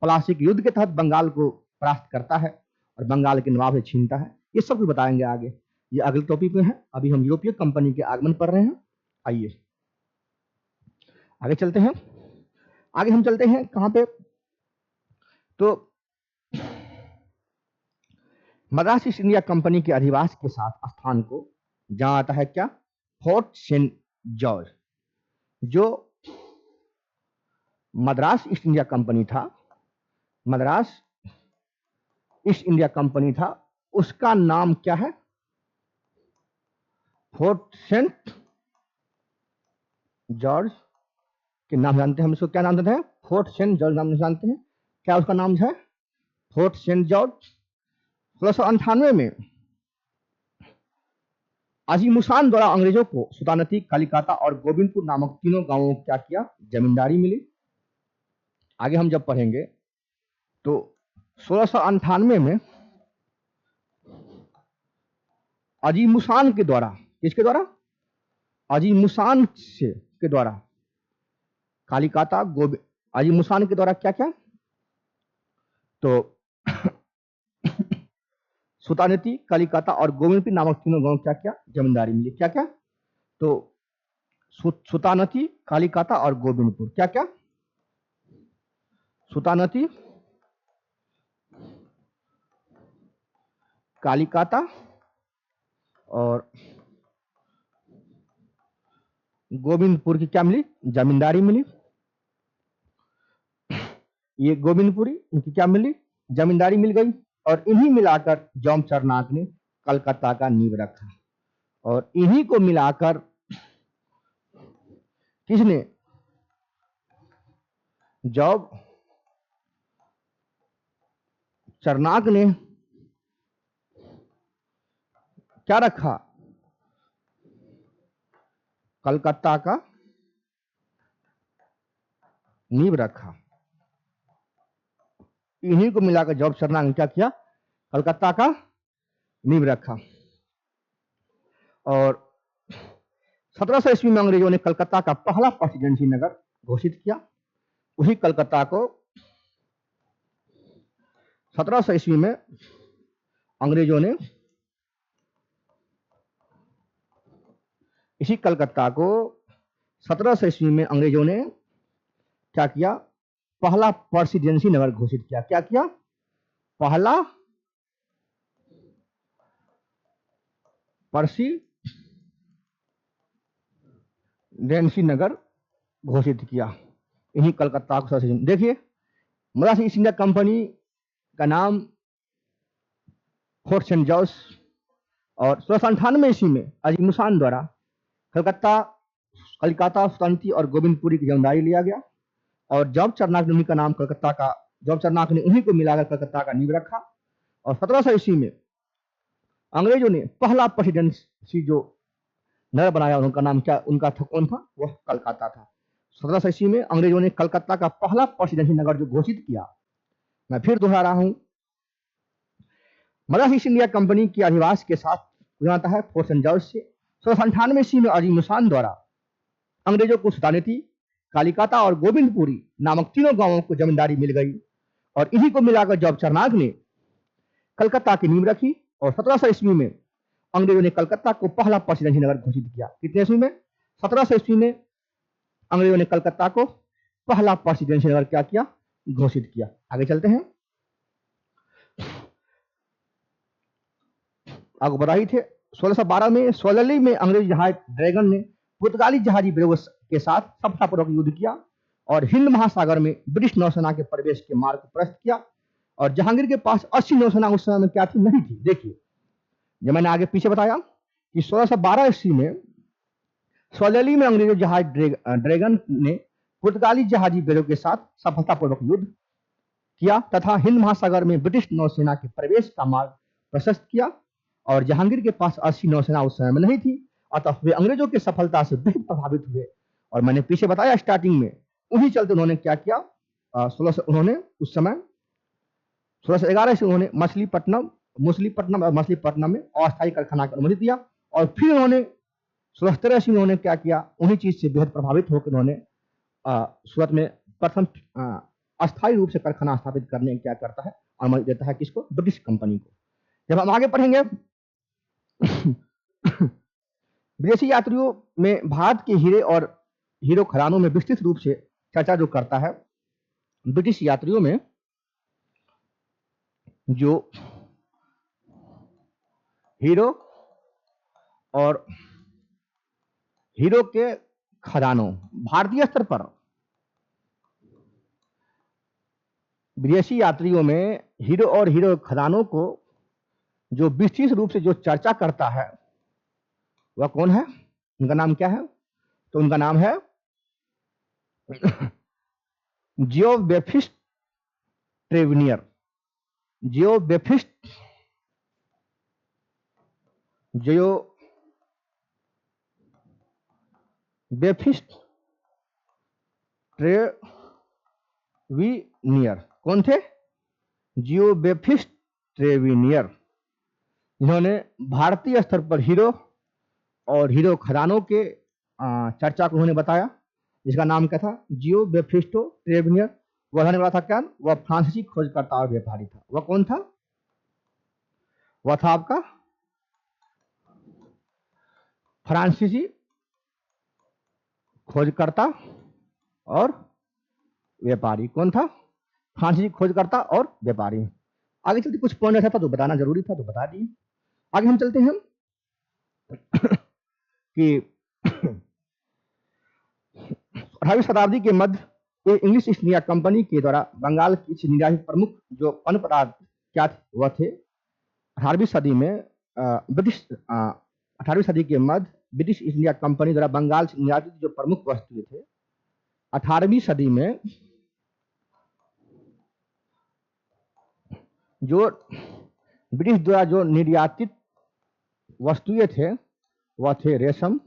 प्लासी युद्ध के तहत बंगाल को परास्त करता है और बंगाल के नवाब से छीनता है, ये सब कुछ बताएंगे आगे। ये अगले टॉपिक में है। अभी हम यूरोपीय कंपनी के आगमन पढ़ रहे हैं। आइए आगे चलते हैं। आगे हम चलते हैं कहां पे? तो मद्रास ईस्ट इंडिया कंपनी के अधिवास के साथ स्थान को जहां आता है क्या? Fort saint George. जो मद्रास ईस्ट इंडिया कंपनी था, मद्रास ईस्ट इंडिया कंपनी था, उसका नाम क्या है? फोर्ट सेंट जॉर्ज के नाम जानते हैं हम। इसको क्या नाम देते हैं? फोर्ट सेंट जॉर्ज नाम जानते हैं। क्या उसका नाम है? Fort saint George. 1698 में अजीमुशान द्वारा अंग्रेजों को सुल्तानती, कलिकाता और गोविंदपुर नामक तीनों गांवों को क्या किया? जमींदारी मिली। आगे हम जब पढ़ेंगे तो 1698 में अजीमुशान के द्वारा, किसके द्वारा? अजीमुशान से के द्वारा कालिकाता, अजीमुशान के द्वारा क्या क्या? तो सुल्तानती, कलिकाता और गोविंदपुर नामक तीनों गांव क्या क्या? जमींदारी मिली। क्या क्या? तो सुल्तानती, कालिकाता और गोविंदपुर क्या क्या? सुल्तानती, कालिकाता और गोविंदपुर की क्या मिली? जमींदारी मिली। ये गोविंदपुरी इनकी क्या मिली? जमींदारी मिल गई। और इन्हीं मिलाकर जॉन चरनाक ने कलकत्ता का नींव रखा। और इन्हीं को मिलाकर किसने? जॉब चरनाक ने क्या रखा? कलकत्ता का नींव रखा। इन्हीं को मिलाकर जॉब चरनाक ने क्या किया? कलकत्ता का नींव रखा। और 1700 ईस्वी में अंग्रेजों ने कलकत्ता का पहला प्रेसिडेंसी नगर घोषित किया। उसी कलकत्ता को 1700 ईस्वी में अंग्रेजों ने इसी कलकत्ता को 1700 ईस्वी में अंग्रेजों ने क्या किया? पहला प्रेसिडेंसी नगर घोषित किया। क्या किया? पहला प्रेसिडेंसी नगर घोषित किया। इन्हीं कलकत्ता को। देखिए, मद्रास ईस्ट इंडिया कंपनी का नाम फोर्ट सेंट जॉर्ज और 1698 ईस्वी में अजीम खान द्वारा कलकत्ता सुल्तानती और गोविंदपुरी की जमींदारी लिया गया। और जॉब चरनाक ने उन्हीं का नाम कलकत्ता का, जॉब चरनाक ने उन्हीं को मिलाकर कलकत्ता का नींव रखा। और 1700 ईस्वी में अंग्रेजों ने पहला प्रेसिडेंसी जो नगर बनाया, उनका नाम क्या? उनका था, कौन था? वह कलकत्ता था। 1700 ईस्वी में अंग्रेजों ने कलकत्ता का पहला प्रेसिडेंसी नगर जो घोषित किया। मैं फिर दोहरा रहा हूं, मद्रास ईस्ट इंडिया कंपनी के अधिवास के साथ जाता है फोर्ट सेंट जॉर्ज से। 1698 ईस्वी में अजीम खान द्वारा अंग्रेजों को सुल्तानती, कालिकाता और गोविंदपुरी नामक तीनों गांवों को जमींदारी मिल गई। और इन्हीं को मिलाकर जॉब चरनाक ने कलकत्ता की नींव रखी। और 1700 ईस्वी में अंग्रेजों ने कलकत्ता को पहला प्रेसिडेंसी नगर घोषित किया। कितने ईस्वी में? 1700 ईस्वी में अंग्रेजों ने कलकत्ता को पहला प्रेसिडेंसी नगर क्या किया? घोषित किया। आगे चलते हैं। आपको बता ही थे 1612 में सोलली में अंग्रेज जहाज ड्रैगन ने पुर्तगाली जहाजी बेड़ों के साथ सफलतापूर्वक युद्ध किया और हिंद महासागर में ब्रिटिश नौसेना के प्रवेश के मार्ग को प्रशस्त किया। और जहांगीर के पास 80 नौसेना उस समय में क्या थी? नहीं थी। देखिए, जब मैंने आगे पीछे बताया कि 1612 ईस्वी में सोलली में अंग्रेजी जहाज ड्रैगन ने पुर्तगाली जहाजी बेड़ों के साथ सफलतापूर्वक युद्ध किया तथा हिंद महासागर में ब्रिटिश नौसेना के प्रवेश का मार्ग प्रशस्त किया। और जहांगीर के पास 80 नौसेना उस समय में नहीं थी, अतः वे अंग्रेजों की सफलता से बेहद प्रभावित हुए। और मैंने पीछे बताया स्टार्टिंग में, उन्हीं चलते उन्होंने क्या किया? उन्होंने उस समय 1611 से उन्होंने मछलीपट्टनम और मछलीपट्टनम में अस्थायी कारखाना की अनुमति दिया। और फिर उन्होंने 1613 में उन्होंने क्या किया? उन्हीं चीज से बेहद प्रभावित होकर उन्होंने सूरत में प्रथम अस्थायी रूप से कारखाना स्थापित करने क्या करता है? अनुमति देता है। किसको? ब्रिटिश कंपनी को। जब हम आगे पढ़ेंगे विदेशी यात्रियों में भारत के हीरे और हीरो खदानों में विस्तृत रूप से चर्चा जो करता है, ब्रिटिश यात्रियों में जो हीरो और हीरो के खदानों, भारतीय स्तर पर विदेशी यात्रियों में हीरो और हीरो खदानों को जो विस्तृत रूप से जो चर्चा करता है वह कौन है? उनका नाम क्या है? तो उनका नाम है जियो बेफिस्ट ट्रेवेनियर। जियो बेफिस्ट ट्रेवेनियर कौन थे? जियो बेफिस्ट ट्रेवेनियर, जिन्होंने भारतीय स्तर पर हीरो और हीरो खदानों के चर्चा को उन्होंने बताया, जिसका नाम क्या था? जियो बेफिस्टो ट्रेवेनियर। वह रहने वाला था क्या? वह फ्रांसीसी खोजकर्ता और व्यापारी था। वह कौन था? वह था आपका फ्रांसीसी खोजकर्ता और व्यापारी। कौन था? फ्रांसीसी खोजकर्ता और व्यापारी। आगे चलते कुछ पॉइंट ऐसा था तो बताना जरूरी था तो बता दिए। आगे हम चलते हैं कि 18वीं शताब्दी के मध्य इंग्लिश ईस्ट इंडिया कंपनी के द्वारा बंगाल की निर्यातित प्रमुख जो अन्न पदार्थ क्या थे वह थे 18वीं सदी में ब्रिटिश 18वीं सदी के मध्य ब्रिटिश ईस्ट इंडिया कंपनी द्वारा बंगाल से निर्यातित जो प्रमुख वस्तुएं थे 18वीं सदी में जो ब्रिटिश द्वारा जो निर्यातित वस्तुएं थे वह थे रेशम।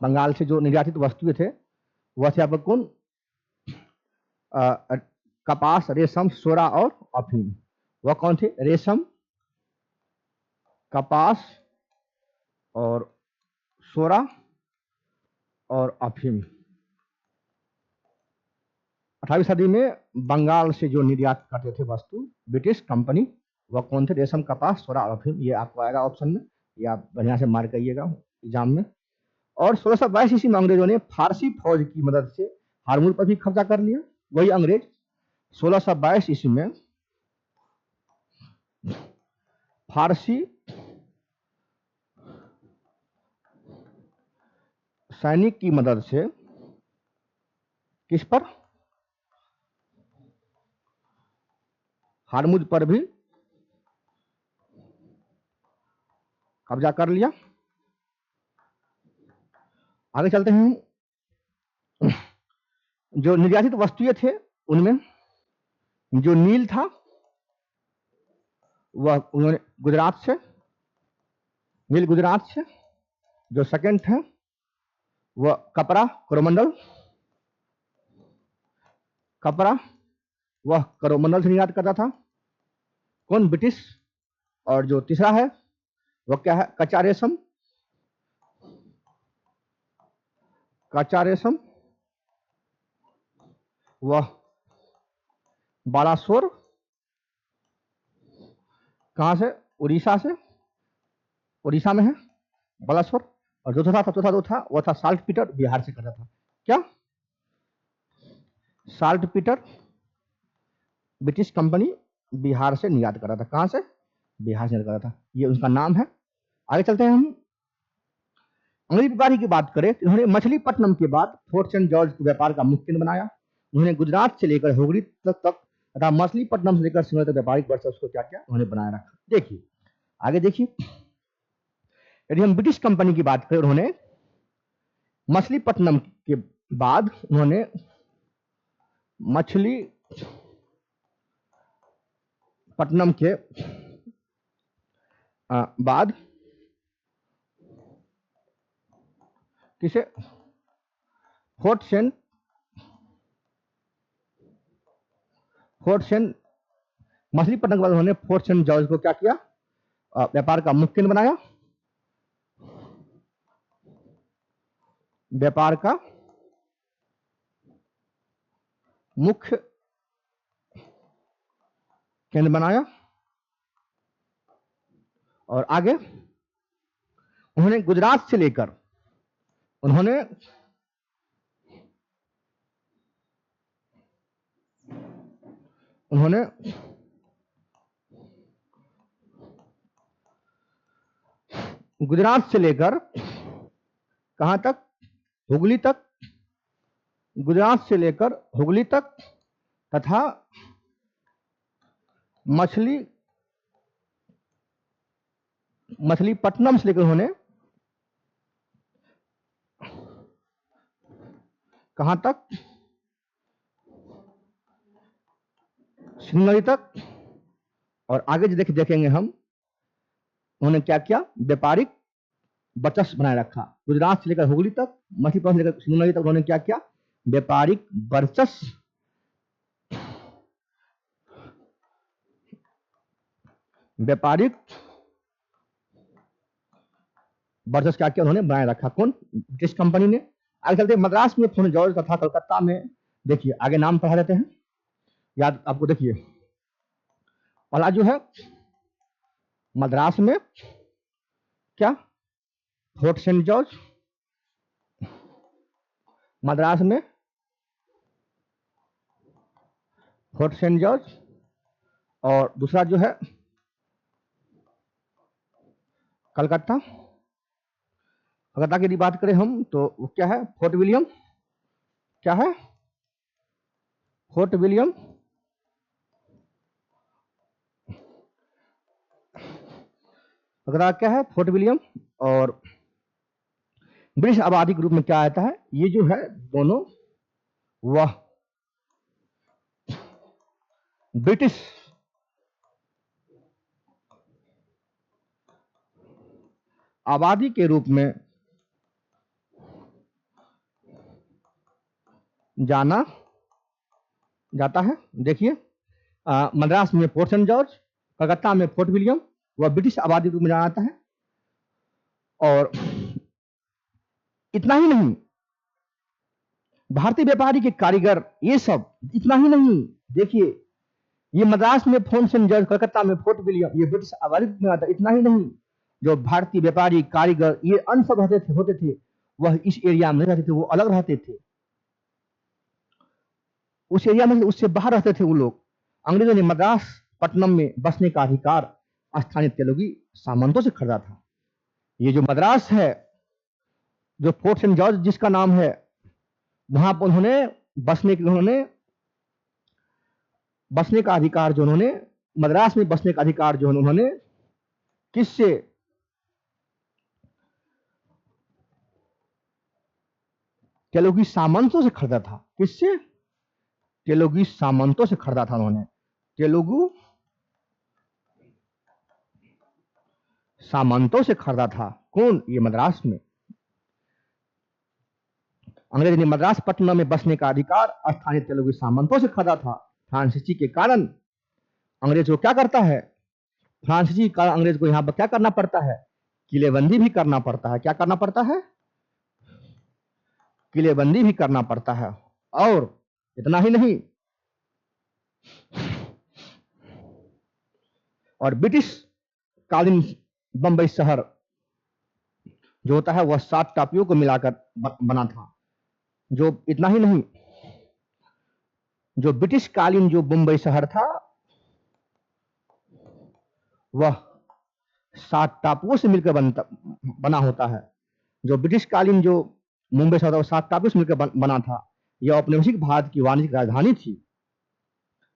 बंगाल से जो निर्यातित वस्तुएं थे वह थे आपको कौन, कपास, रेशम, सोरा और अफीम। वह कौन थे, रेशम, कपास और सोरा और अफीम। 18वीं सदी में बंगाल से जो निर्यात करते थे वस्तु ब्रिटिश कंपनी वह कौन थे, रेशम, कपास, सोरा और अफीम। ये आपको आएगा ऑप्शन में, ये आप बढ़िया से मार्क करिएगा एग्जाम में। और 1622 ईस्वी में अंग्रेजों ने फारसी फौज की मदद से हारमूर पर भी कब्जा कर लिया। वही अंग्रेज 1622 ईस्वी में फारसी सैनिक की मदद से किस पर, हारमुज पर भी कब्जा कर लिया। आगे चलते हैं। जो निर्यातित वस्तुएं थे उनमें जो नील था वह उन्होंने गुजरात से, नील गुजरात से। जो सेकंड है वह कपड़ा, कोरोमंडल, कपड़ा वह कोरोमंडल से निर्यात करता था कौन, ब्रिटिश। और जो तीसरा है वह क्या है, कच्चा रेशम, कच्चा रेशम वह बालासोर, कहां से, उड़ीसा से, उड़ीसा में है बालासोर। और जो था वह था साल्ट पीटर, बिहार से करता था। क्या, salt Peter British company Bihar से निर्यात कर रहा था। कहां से, बिहार से निर्यात कर रहा था, ये उसका नाम है। आगे चलते हैं हम। अंग्रेजी व्यापारी की बात करें तो इन्होंने मछलीपट्टनम के बाद फोर्ट सेंट जॉर्ज को व्यापार का मुख्य केंद्र बनाया। उन्होंने गुजरात से लेकर हुगली तक तथा मछलीपट्टनम से लेकर सिंगरौली तक व्यापारिक वर्चस्व को क्या क्या उन्होंने बनाए रखा। देखिए आगे देखिए, यदि हम ब्रिटिश कंपनी की बात करें, उन्होंने मछलीपट्टनम के बाद उन्होंने मछली पट्टनम के बाद किसे, फोर्ट सेंट मछलीपट्टनम के बाद उन्होंने फोर्ट सेंट जॉर्ज को क्या किया, व्यापार का मुख्य केंद्र बनाया, व्यापार का मुख्य केंद्र बनाया। और आगे उन्होंने गुजरात से लेकर उन्होंने गुजरात से लेकर कहां तक, हुगली तक, गुजरात से लेकर हुगली तक तथा मछलीपट्टनम से लेकर उन्होंने कहां तक, सिंगरौली तक। और आगे जो देखेंगे हम, उन्होंने क्या किया, व्यापारिक वर्चस्व बनाए रखा। गुजरात से लेकर हुगली तक, मछलीपट्टनम से लेकर सिंगरौली तक उन्होंने क्या किया, व्यापारिक वर्चस्व क्या किया उन्होंने बनाए रखा, कौन, ब्रिटिश कंपनी ने। आगे चलते मद्रास में फोर्ट जॉर्ज तथा कलकत्ता में, देखिए आगे नाम पढ़ा देते हैं, याद आपको। देखिए पहला जो है मद्रास में क्या, फोर्ट सेंट जॉर्ज, मद्रास में फोर्ट सेंट जॉर्ज। और दूसरा जो है कलकत्ता। कलकत्ता की यदि बात करें हम तो वो क्या है, फोर्ट विलियम। क्या है, फोर्ट विलियम। कलकत्ता क्या है, फोर्ट विलियम। और ब्रिटिश आबादी के रूप में क्या आता है, ये जो है दोनों वह ब्रिटिश आबादी के रूप में जाना जाता है। देखिए मद्रास में फोर्ट सेंट जॉर्ज, कलकत्ता में फोर्ट विलियम, वह ब्रिटिश आबादी के रूप में जाना जाता है। और इतना ही नहीं, भारतीय व्यापारी के कारीगर, ये सब इतना ही नहीं। देखिए ये मद्रास में फोर्ट सेंट जॉर्ज, कलकत्ता में फोर्ट विलियम, ये ब्रिटिश आबादी में आता। इतना ही नहीं, जो भारतीय व्यापारी कारीगर ये अन्य सब रहते थे होते थे, वह इस एरिया में रहते थे, वो अलग रहते थे। उस एरिया में उससे बाहर रहते थे वो लोग। अंग्रेजों ने मद्रास पट्टनम में बसने का अधिकार स्थानीय तेलुगी सामंतों से खरीदा था। ये जो मद्रास है, जो फोर्ट सेंट जॉर्ज जिसका नाम है, वहां पर उन्होंने बसने का अधिकार जो उन्होंने मद्रास में बसने का अधिकार जो उन्होंने किससे, तेलुगी सामंतों से खरीदा था। किससे, तेलुगी सामंतों से खरीदा था उन्होंने। तेलुगु सामंतों से खरीदा था। कौन, ये मद्रास में। अंग्रेज ने मद्रास पट्टनम में बसने का अधिकार स्थानीय तेलुगु सामंतों से खरीदा था। फ्रांसीसी के कारण अंग्रेज को क्या करता है, फ्रांसीसी का अंग्रेज को यहाँ पर क्या करना पड़ता है, किलेबंदी भी करना पड़ता है। क्या करना पड़ता है, किलेबंदी भी करना पड़ता है। और इतना ही नहीं, और ब्रिटिश कालीन बंबई शहर जो होता है वह 7 टापुओं को मिलाकर बना था। जो इतना ही नहीं, जो ब्रिटिश कालीन जो मुंबई शहर था वह 7 टापुओं से मिलकर बना होता है। जो ब्रिटिश कालीन जो मुंबई शहर था, 7 टापुओं से मिलकर बना था। यह औपनिवेशिक भारत की वाणिज्यिक राजधानी थी।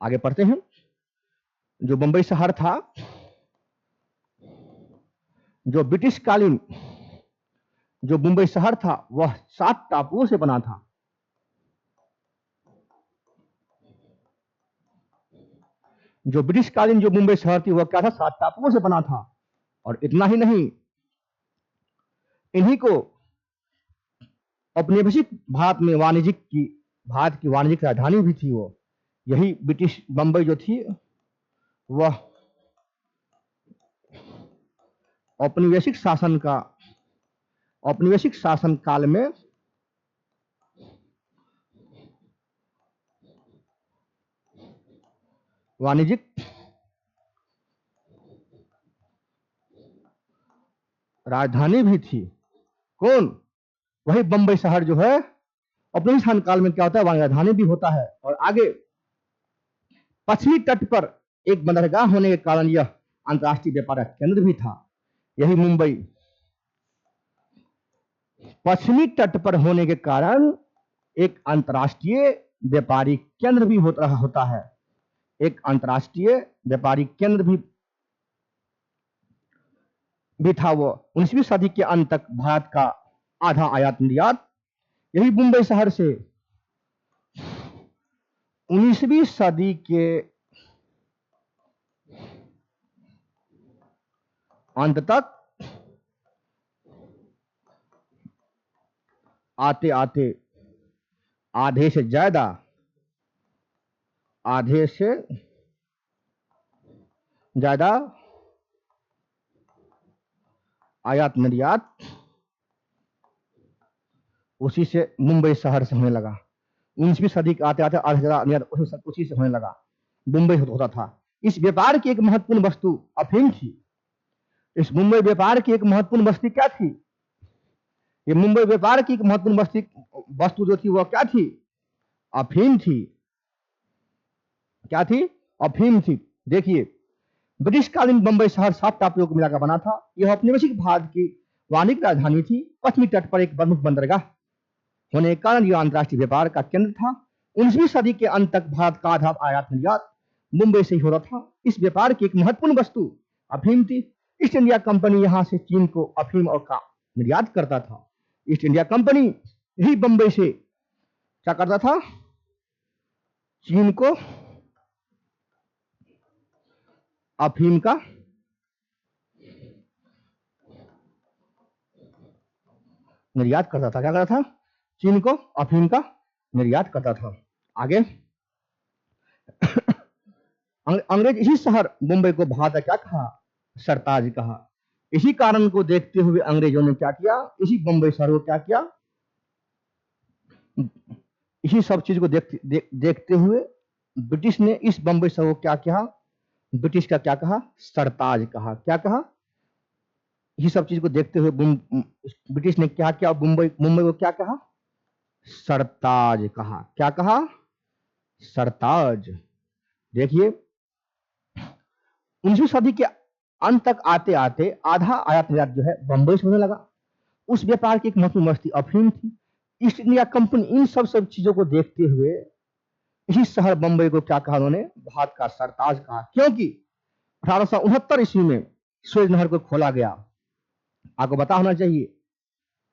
आगे पढ़ते हैं। जो मुंबई शहर था, जो ब्रिटिश कालीन जो मुंबई शहर था, वह 7 टापुओं से बना था। जो ब्रिटिश कालीन जो मुंबई शहर थी वह क्या था, 7 टापुओं से बना था। और इतना ही नहीं, इन्हीं को औपनिवेशिक भारत में भारत की वाणिज्यिक राजधानी भी थी वो। यही ब्रिटिश बंबई जो थी वह औपनिवेशिक शासन काल में वाणिज्यिक राजधानी भी थी। कौन, वही बंबई शहर जो है औपनिवेशिक शासन काल में क्या होता है, वाणिज्यिक राजधानी भी होता है। और आगे पश्चिमी तट पर एक बंदरगाह होने के कारण यह अंतर्राष्ट्रीय व्यापार केंद्र भी था। यही मुंबई पश्चिमी तट पर होने के कारण एक अंतर्राष्ट्रीय व्यापारी केंद्र भी होता है। एक अंतर्राष्ट्रीय व्यापारी केंद्र भी था वो। 19वीं सदी के अंत तक भारत का आधा आयात निर्यात यही मुंबई शहर से 19वीं सदी के अंत तक आते आते आधे से ज्यादा आयात निर्यात उसी से मुंबई शहर से होने लगा। 19वीं सदी के आते आते आधे ज्यादा निर्यात उसी से होने लगा, मुंबई होता था। इस व्यापार की एक महत्वपूर्ण वस्तु अफीम थी। इस मुंबई व्यापार की एक महत्वपूर्ण वस्तु क्या थी, ये मुंबई व्यापार की एक महत्वपूर्ण वस्तु जो थी वह क्या थी, अफीम थी। क्या थी, अफीम थी। देखिए, ब्रिटिशकालीन बंबई शहर 7 टापुओं को मिलाकर बना था। यह औपनिवेशिक भारत की वाणिज्यिक राजधानी थी। पश्चिमी तट पर एक प्रमुख बंदरगाह होने के कारण यह अंतर्राष्ट्रीय व्यापार का केंद्र था। 19वीं सदी के अंत तक भारत का आधा आयात निर्यात मुंबई से ही होता था। इस व्यापार की एक महत्वपूर्ण वस्तु अफीम थी। ईस्ट इंडिया कंपनी यहाँ से चीन को अफीम और का निर्यात करता था। ईस्ट इंडिया कंपनी ही बंबई से क्या करता था, चीन को अफीम का निर्यात करता था। क्या करता था, चीन को अफीम का निर्यात करता था। आगे अंग्रेज इसी शहर मुंबई को भारत का क्या कहा, सरताज कहा। इसी कारण को देखते हुए अंग्रेजों ने क्या किया, इसी बंबई शहर को क्या किया, इसी सब चीज को देखते हुए ब्रिटिश ने इस बंबई शहर को क्या किया, ब्रिटिश का क्या कहा, सरताज कहा। क्या कहा, इसी सब चीज को देखते हुए ब्रिटिश ने क्या किया, मुंबई को क्या कहा, सरताज कहा। क्या कहा, सरताज। देखिए, 19वीं सदी के अंत तक आते आते आधा आयात निर्यात जो है बंबई से होने लगा। उस व्यापार की एक महत्वपूर्ण वस्तु अफीम थी। ईस्ट इंडिया कंपनी इन सब चीजों को देखते हुए इसी शहर बंबई को क्या कहा उन्होंने, भारत का सरताज कहा। क्योंकि 1869 ईस्वी में सुएज नहर को खोला गया। आपको पता होना चाहिए,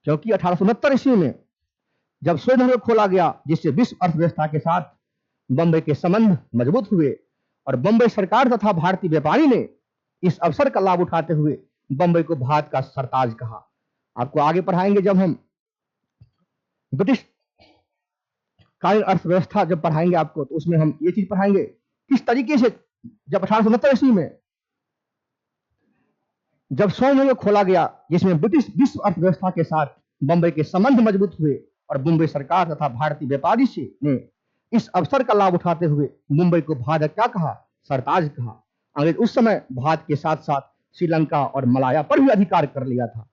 क्योंकि 1869 ईस्वी में जब सुएज नहर को खोला गया, जिससे विश्व अर्थव्यवस्था के साथ बंबई के संबंध मजबूत हुए और बंबई सरकार तथा भारतीय व्यापारी ने इस अवसर का लाभ उठाते हुए बंबई को भारत का सरताज कहा। आपको आगे पढ़ाएंगे, जब हम ब्रिटिश कालीन अर्थव्यवस्था जब पढ़ाएंगे आपको, तो उसमें हम ये चीज पढ़ाएंगे किस तरीके से जब 1869 ईस्वी में जब स्वर्ण को खोला गया, जिसमें ब्रिटिश विश्व अर्थव्यवस्था के साथ बंबई के संबंध मजबूत हुए और बंबई सरकार तथा भारतीय व्यापारी से ने इस अवसर का लाभ उठाते हुए मुंबई को भारत क्या कहा, सरताज कहा। अंग्रेज उस समय भारत के साथ साथ श्रीलंका और मलाया पर भी अधिकार कर लिया था।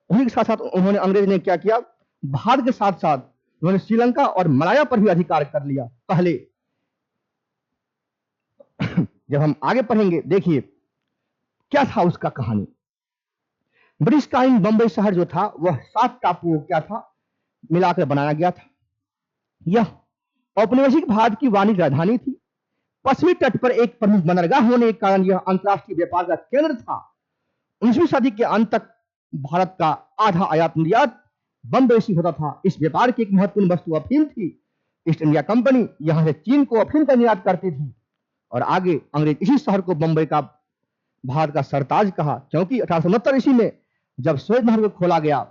उन्हीं के साथ साथ उन्होंने, अंग्रेज ने क्या किया, भारत के साथ साथ उन्होंने श्रीलंका और मलाया पर भी अधिकार कर लिया पहले। जब हम आगे पढ़ेंगे, देखिए क्या था उसका कहानी। ब्रिटिशकालीन बंबई शहर जो था वह 7 टापुओं क्या था, मिलाकर बनाया गया था। यह औपनिवेशिक भारत की वाणिज्य राजधानी थी। पश्चिमी तट पर एक प्रमुख बंदरगाह होने के कारण यह अंतर्राष्ट्रीय व्यापार का केंद्र था। 19वीं सदी के अंत तक भारत का आधा आयात निर्यात बंबई से होता था। इस व्यापार की एक महत्वपूर्ण वस्तु अफीम थी। ईस्ट इंडिया कंपनी यहां से चीन को अफीम का निर्यात करती थी। और आगे अंग्रेज इसी शहर को बंबई का भारत का सरताज कहा, क्योंकि 1869 ईस्वी में जब सुएज नहर को खोला गया,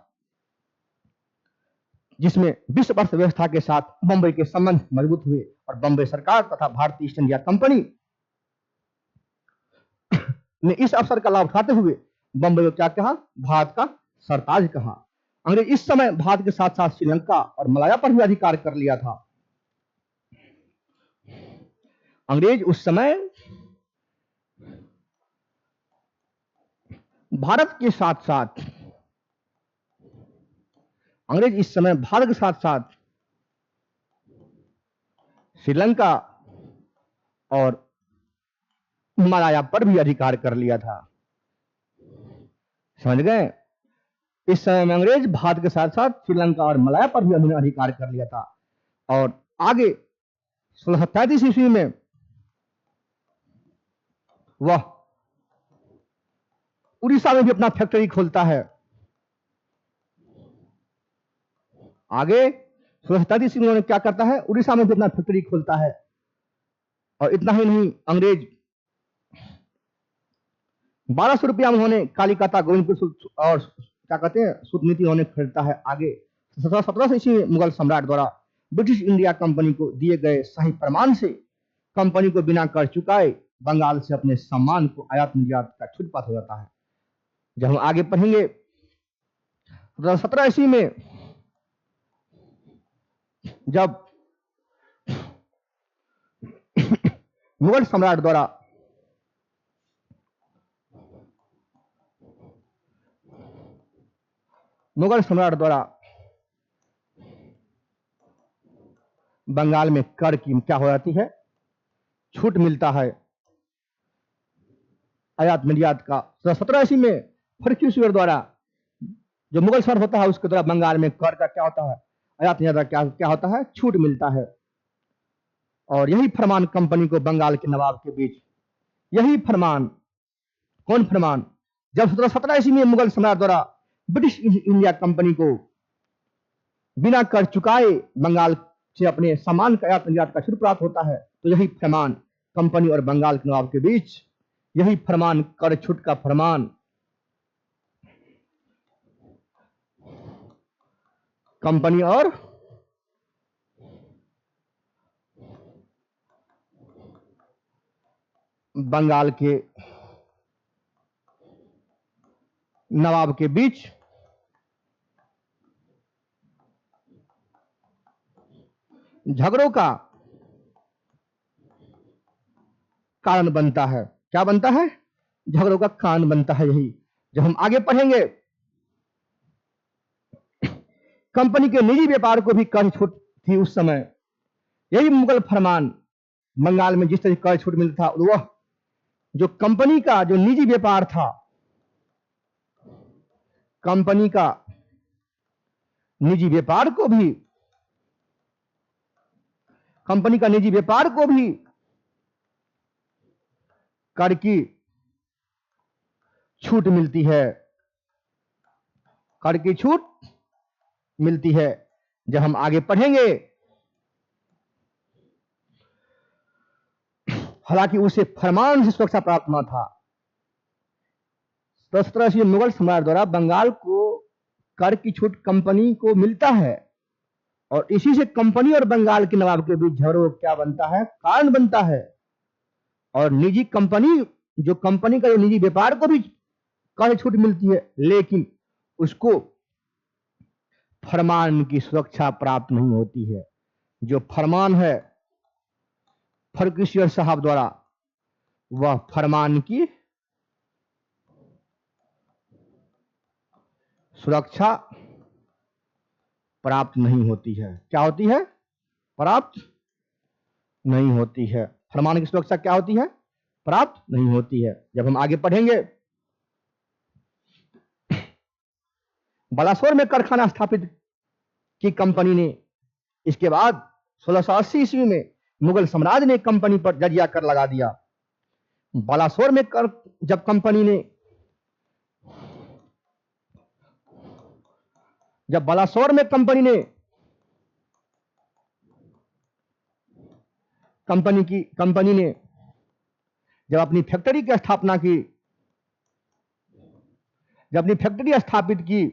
जिसमें विश्व अर्थव्यवस्था के साथ बंबई के संबंध मजबूत हुए और बंबई सरकार तथा भारतीय ईस्ट इंडिया कंपनी ने इस अवसर का लाभ उठाते हुए बंबई को क्या कहा, भारत का सरताज कहा। अंग्रेज इस समय भारत के साथ साथ श्रीलंका और मलाया पर भी अधिकार कर लिया था। अंग्रेज उस समय भारत के साथ साथ, अंग्रेज इस समय भारत के साथ साथ श्रीलंका और मलाया पर भी अधिकार कर लिया था। समझ गए, इस समय में अंग्रेज भारत के साथ साथ श्रीलंका और मलाया पर भी उन्होंने अधिकार कर लिया था। और आगे 1637 ईस्वी में वह उड़ीसा में भी अपना फैक्ट्री खोलता है। आगे 1637 ईस्वी में उन्होंने क्या करता है, उड़ीसा में भी अपना फैक्ट्री खोलता है। और इतना ही नहीं, अंग्रेज 1200 रुपया में उन्होंने कालीकता, गोविंदपुर और क्या कहते हैं सूत नीति उन्होंने खरीदता है। आगे 1717 ईस्वी में मुगल सम्राट द्वारा ब्रिटिश इंडिया कंपनी को दिए गए सही प्रमाण से कंपनी को बिना कर चुकाए बंगाल से अपने सामान को आयात निर्यात का छूट प्राप्त हो जाता है। जब हम आगे पढ़ेंगे, 1717 ईस्वी में जब मुगल सम्राट द्वारा बंगाल में कर की क्या हो जाती है, छूट मिलता है आयात निर्यात का। 1780 में फर्ग्यूसन द्वारा जो मुगल सर होता है उसके द्वारा बंगाल में कर का क्या होता है, आयात निर्यात का क्या होता है, छूट मिलता है। और यही फरमान कंपनी को बंगाल के नवाब के बीच, यही फरमान, कौन फरमान, जब 1787 में मुगल सम्राट द्वारा ब्रिटिश इंडिया कंपनी को बिना कर चुकाए बंगाल से अपने सामान का आयात निर्यात का छूट प्राप्त होता है, तो यही फरमान कंपनी और बंगाल के नवाब के बीच, यही फरमान कर छूट का फरमान कंपनी और बंगाल के नवाब के बीच झगड़ों का कारण बनता है। क्या बनता है, झगड़ों का कारण बनता है। यही जब हम आगे पढ़ेंगे, कंपनी के निजी व्यापार को भी कर छूट थी उस समय। यही मुगल फरमान बंगाल में जिस तरह कर छूट मिलता था, वह जो कंपनी का जो निजी व्यापार था, कंपनी का निजी व्यापार को भी, कंपनी का निजी व्यापार को भी कर की छूट मिलती है, कर की छूट मिलती है। जब हम आगे पढ़ेंगे, हालांकि उसे फरमान से सुरक्षा प्राप्त न था। 1780 मुगल सम्राट द्वारा बंगाल को कर की छूट कंपनी को मिलता है, और इसी से कंपनी और बंगाल के नवाब के बीच झगड़ों क्या बनता है, कारण बनता है। और निजी कंपनी, जो कंपनी का जो निजी व्यापार को भी कर छूट मिलती है, लेकिन उसको फरमान की सुरक्षा प्राप्त नहीं होती है। जो फरमान है फर्ग्यूसन साहब द्वारा, वह फरमान की सुरक्षा प्राप्त नहीं होती है। क्या होती है, प्राप्त नहीं होती है। फरमान की सुरक्षा क्या होती है, प्राप्त नहीं होती है। जब हम आगे पढ़ेंगे, बालासोर में कारखाना स्थापित की कंपनी ने। इसके बाद 1680 ईस्वी में मुगल साम्राज्य ने कंपनी पर जजिया कर लगा दिया। बालासोर में जब कंपनी ने, जब बालासोर में कंपनी ने जब अपनी फैक्ट्री की स्थापना की, जब अपनी फैक्ट्री स्थापित की,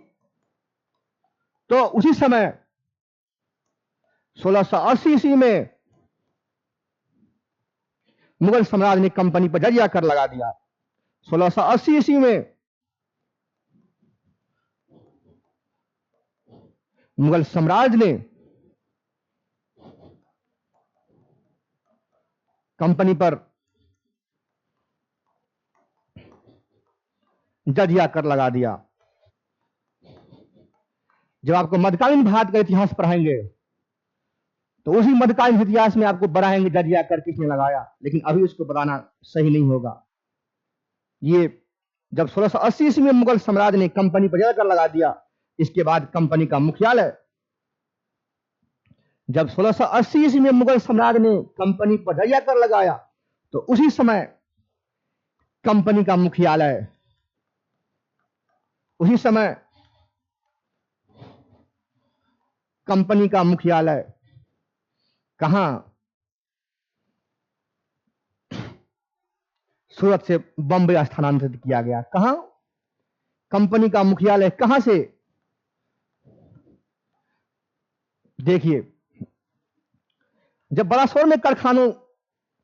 तो उसी समय 1680 ईस्वी में मुगल साम्राज्य ने कंपनी पर जजिया कर लगा दिया। 1680 ईस्वी में मुगल साम्राज्य ने कंपनी पर जजिया कर लगा दिया। जब आपको मध्यकालीन भारत का इतिहास पढ़ाएंगे, तो उसी मध्यकालीन इतिहास में आपको बढ़ाएंगे जजिया कर किसने लगाया, लेकिन अभी उसको बताना सही नहीं होगा। ये जब 1680 ईस्वी में मुगल साम्राज्य ने कंपनी पर जजिया कर लगा दिया, इसके बाद कंपनी का मुख्यालय, जब 1680 ईस्वी में मुगल साम्राज्य ने कंपनी पर जजिया कर लगाया, तो उसी समय कंपनी का मुख्यालय, उसी समय कंपनी का मुख्यालय कहां, सूरत से बंबई स्थानांतरित किया गया। कहां, कंपनी का मुख्यालय कहां से, देखिए, जब बालासोर में कारखानों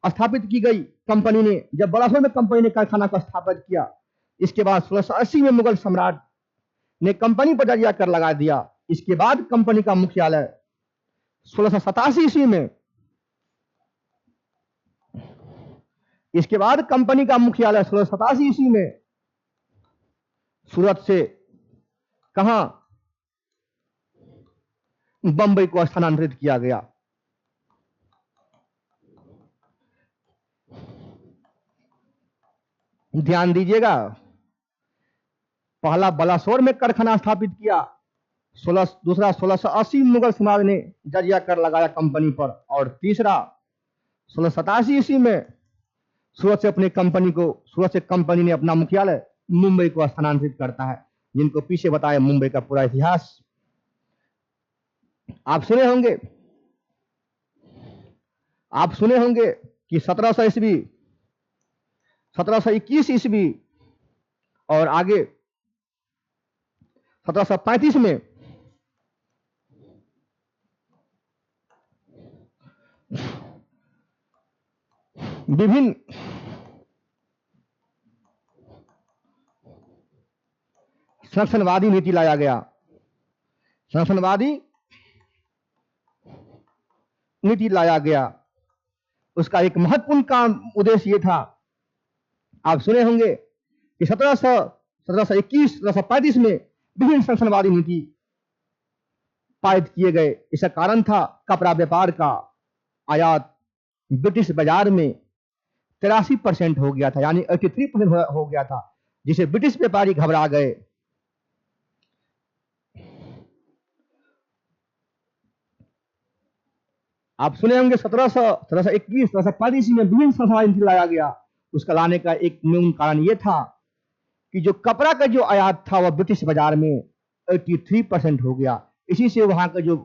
स्थापित की गई कंपनी ने, जब बालासोर में कंपनी ने कारखाना को स्थापित किया, इसके बाद 1680 में मुगल सम्राट ने कंपनी पर जजिया कर लगा दिया। इसके बाद कंपनी का मुख्यालय 1687 ईस्वी में, इसके बाद कंपनी का मुख्यालय 1687 ईस्वी में सूरत से कहां, बंबई को स्थानांतरित किया गया। ध्यान दीजिएगा, पहला बलासोर में कारखाना स्थापित किया, दूसरा 1680 मुगल सम्राट ने जजिया कर लगाया कंपनी पर, और तीसरा 1687 ईस्वी में सूरत से कंपनी ने अपना मुख्यालय मुंबई को स्थानांतरित करता है, जिनको पीछे बताया मुंबई का पूरा इतिहास आप सुने होंगे कि 1700 ईस्वी, 1721 ईस्वी और आगे 1735 में विभिन्न संरक्षणवादी नीति लाया गया। संरक्षणवादी नीति लाया गया, उसका एक महत्वपूर्ण काम उद्देश्य ये था, आप सुने होंगे कि 1721, 1735 में विभिन्न संरक्षणवादी नीति पारित किए गए। इसका कारण था कपड़ा व्यापार का आयात ब्रिटिश बाजार में 83% हो गया था, यानी 83% हो गया था, जिसे ब्रिटिश व्यापारी घबरा गए। आप सुने होंगे 1721, 1735 में विभिन्न संरक्षणवादी नीति लाया गया। उसका लाने का एक मूल कारण यह था कि जो कपड़ा का जो आयात था वह ब्रिटिश बाजार में 83% हो गया। इसी से वहां के जो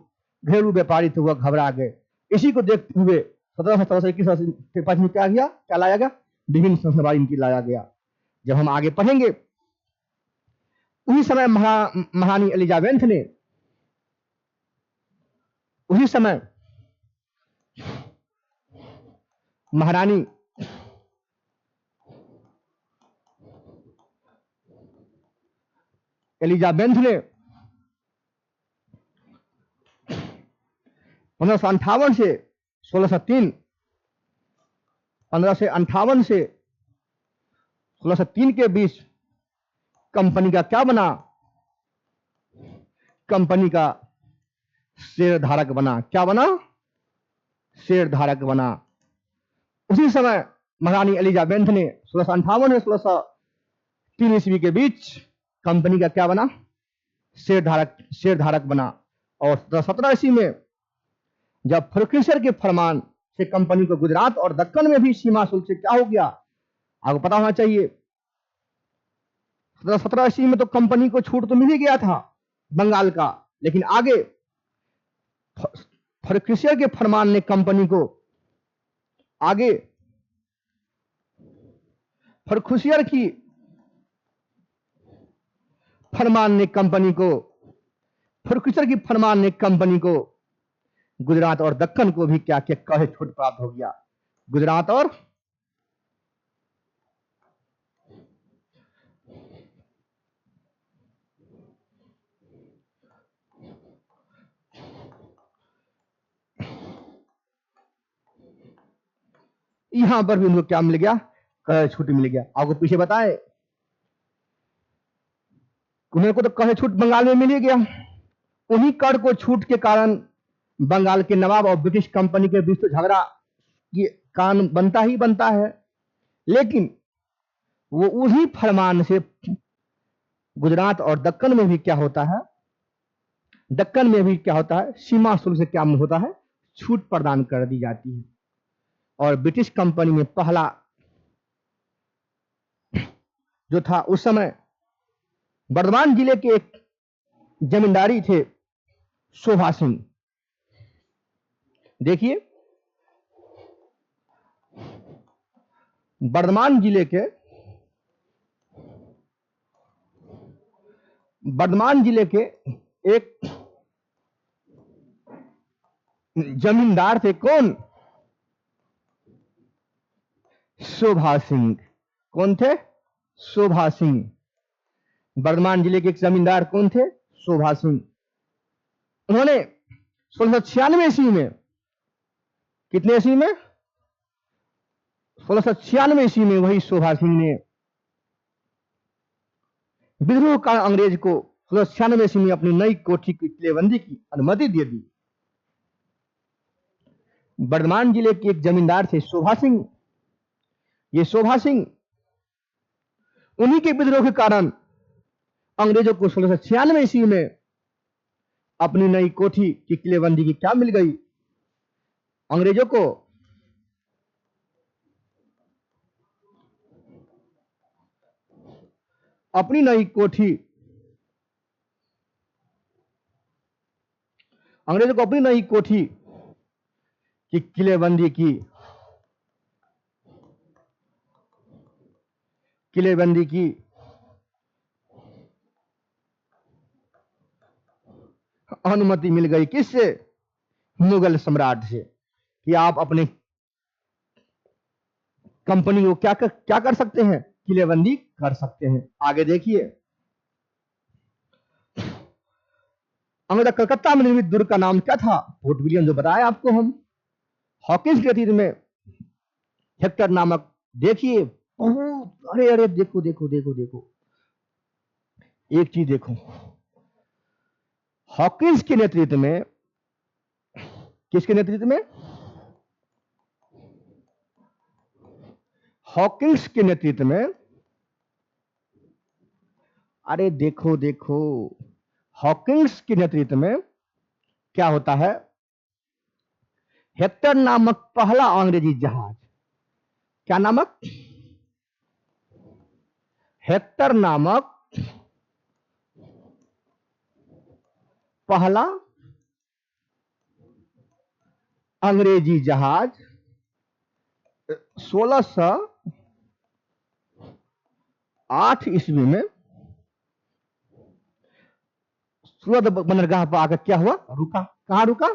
घरेलू व्यापारी थे वह घबरा गए। इसी को देखते हुए 1721 में क्या लाया गया, विभिन्न संरक्षणवादी नीति लाया गया। जब हम आगे पढ़ेंगे, उसी समय महारानी एलिजाबेथ ने, उसी समय महारानी एलिजाबेथ ने 1558 से 1603, 1558 से 1603 के बीच कंपनी का क्या बना, कंपनी का शेयरधारक बना। क्या बना? शेयरधारक बना। उसी समय महारानी एलिजाबेथ ने 1658 से 1603 ईस्वी के बीच कंपनी का क्या बना, शेयरधारक बना। और 17 ईस्वी में जब फर्ग्यूसन के फरमान से कंपनी को गुजरात और दक्कन में भी सीमा शुल्क से क्या हो गया, आपको पता होना चाहिए। 17 ईस्वी में तो कंपनी को छूट तो मिल ही गया था बंगाल का, लेकिन आगे फर्ग्यूसन के फरमान ने कंपनी को, आगे फर्ग्यूसन की फरमान ने कंपनी को, फर्ग्यूसन की फरमान ने कंपनी को गुजरात और दक्कन को भी क्या क्या कहे छूट प्राप्त हो गया। गुजरात और यहां पर भी उनको क्या मिल गया, कहे छूट मिल गया। आपको पीछे बताए, उन्हें को तो कहे छूट बंगाल में मिल ही गया। उन्हीं कर को छूट के कारण बंगाल के नवाब और ब्रिटिश कंपनी के बीच तो झगड़ा की कारण बनता ही बनता है, लेकिन वो उन्हीं फरमान से गुजरात और दक्कन में भी क्या होता है, दक्कन में भी क्या होता है, सीमा शुल्क से क्या होता है, छूट प्रदान कर दी जाती है। और ब्रिटिश कंपनी में पहला जो था, उस समय बर्धमान जिले के एक जमींदारी थे शोभा सिंह। देखिए, बर्धमान जिले के एक जमींदार थे, कौन? शोभा सिंह। कौन थे? शोभा सिंह। बर्धमान जिले के एक जमींदार कौन थे? शोभा सिंह। उन्होंने 1696 ईस्वी में, कितने ईस्वी में? 1696 ईस्वी में वही शोभा सिंह ने विद्रोह का अंग्रेज को 1696 ईस्वी में अपनी नई कोठी की किलेबंदी की अनुमति दे दी। बर्धमान जिले के एक जमींदार थे शोभा सिंह। ये शोभा सिंह उन्हीं के विद्रोह के कारण अंग्रेजों को 1696 ईस्वी में अपनी नई कोठी की किलेबंदी की क्या मिल गई? अंग्रेजों को अपनी नई कोठी, अंग्रेजों को अपनी नई कोठी की किलेबंदी की अनुमति मिल गई। किससे? मुगल सम्राट से, कि आप अपने कंपनी को क्या कर सकते हैं? किलेबंदी कर सकते हैं। आगे देखिए, अंग्रेज कलकत्ता में निर्मित दुर्ग का नाम क्या था? फोर्ट विलियम, जो बताया आपको हम। हॉकिंस के नेतृत्व में हेक्टर नामक, देखिए बहुत, अरे अरे देखो देखो देखो देखो, एक चीज देखो, हॉकिंस के नेतृत्व में, किसके नेतृत्व में? हॉकिंस के नेतृत्व में, अरे देखो देखो, हॉकिंस के नेतृत्व में क्या होता है? हेक्टर नामक पहला अंग्रेजी जहाज, क्या नामक? हेक्टर नामक पहला अंग्रेजी जहाज 1608 ईस्वी में सूरत बंदरगाह पर आकर क्या हुआ? रुका। कहां रुका?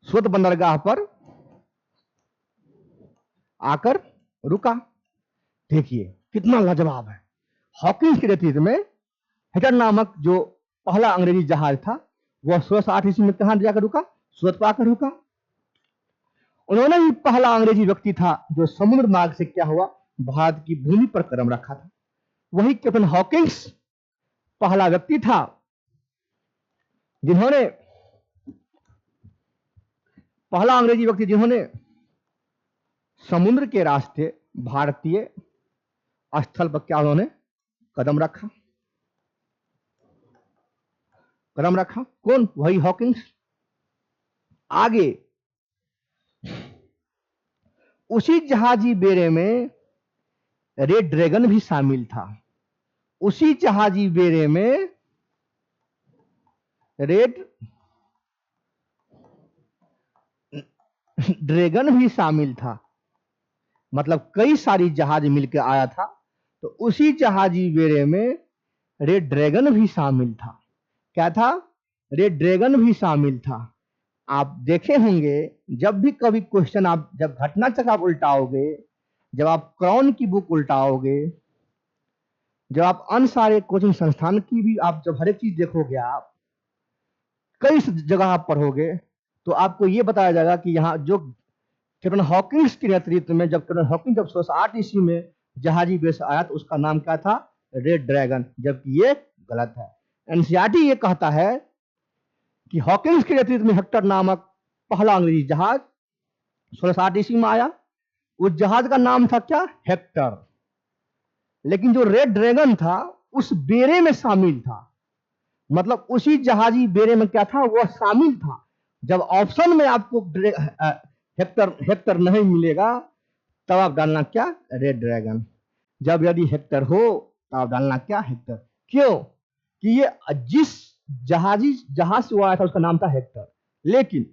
सूरत बंदरगाह पर आकर रुका। देखिए कितना लाजवाब है। हॉकिंस के नेतृत्व में हेक्टर नामक जो पहला अंग्रेजी जहाज था, वह 1608 ईस्वी में कहां जाकर रुका? सूरत पर आकर रुका। उन्होंने ही पहला अंग्रेजी व्यक्ति था जो समुद्र मार्ग से क्या हुआ? भारत की भूमि पर कदम रखा था। वही कैप्टन हॉकिंस पहला व्यक्ति था जिन्होंने, पहला अंग्रेजी व्यक्ति जिन्होंने समुद्र के रास्ते भारतीय स्थल पर क्या उन्होंने कदम रखा? कदम रखा। कौन? वही हॉकिंस। आगे उसी जहाजी बेड़े में रेड ड्रैगन भी शामिल था। उसी जहाजी बेड़े में रेड ड्रैगन भी शामिल था। मतलब कई सारी जहाज मिलकर आया था, तो उसी जहाजी बेड़े में रेड ड्रैगन भी शामिल था। क्या था? रेड ड्रैगन भी शामिल था। आप देखे होंगे, जब भी कभी क्वेश्चन, आप जब घटनाचक्र आप उल्टाओगे, जब आप क्राउन की बुक उल्टाओगे, जब आप अन्य सारे कोचिंग संस्थान की भी आप जब हर एक चीज देखोगे, आप कई जगह आप पढ़ोगे, तो आपको यह बताया जाएगा कि यहाँ जो कैप्टन हॉकिंस के नेतृत्व में, जब कैप्टन हॉकिंस जब 1608 ईस्वी में जहाजी बेस आया, तो उसका नाम क्या था? Red dragon. जबकि ये गलत है। एनसीईआरटी ये कहता है कि हॉकिंस के नेतृत्व में हेक्टर नामक पहला अंग्रेजी जहाज 1608 ईस्वी में आया। उस जहाज का नाम था क्या? हेक्टर। लेकिन जो रेड ड्रैगन था उस बेड़े में शामिल था। मतलब उसी जहाजी बेड़े में क्या था? वह शामिल था। जब ऑप्शन में आपको हेक्टर नहीं मिलेगा, तब आप डालना क्या? Red dragon. जब यदि हेक्टर हो, तो आप डालना क्या? हेक्टर। क्यों? कि ये जिस जहाज से वो आया था उसका नाम था हेक्टर, लेकिन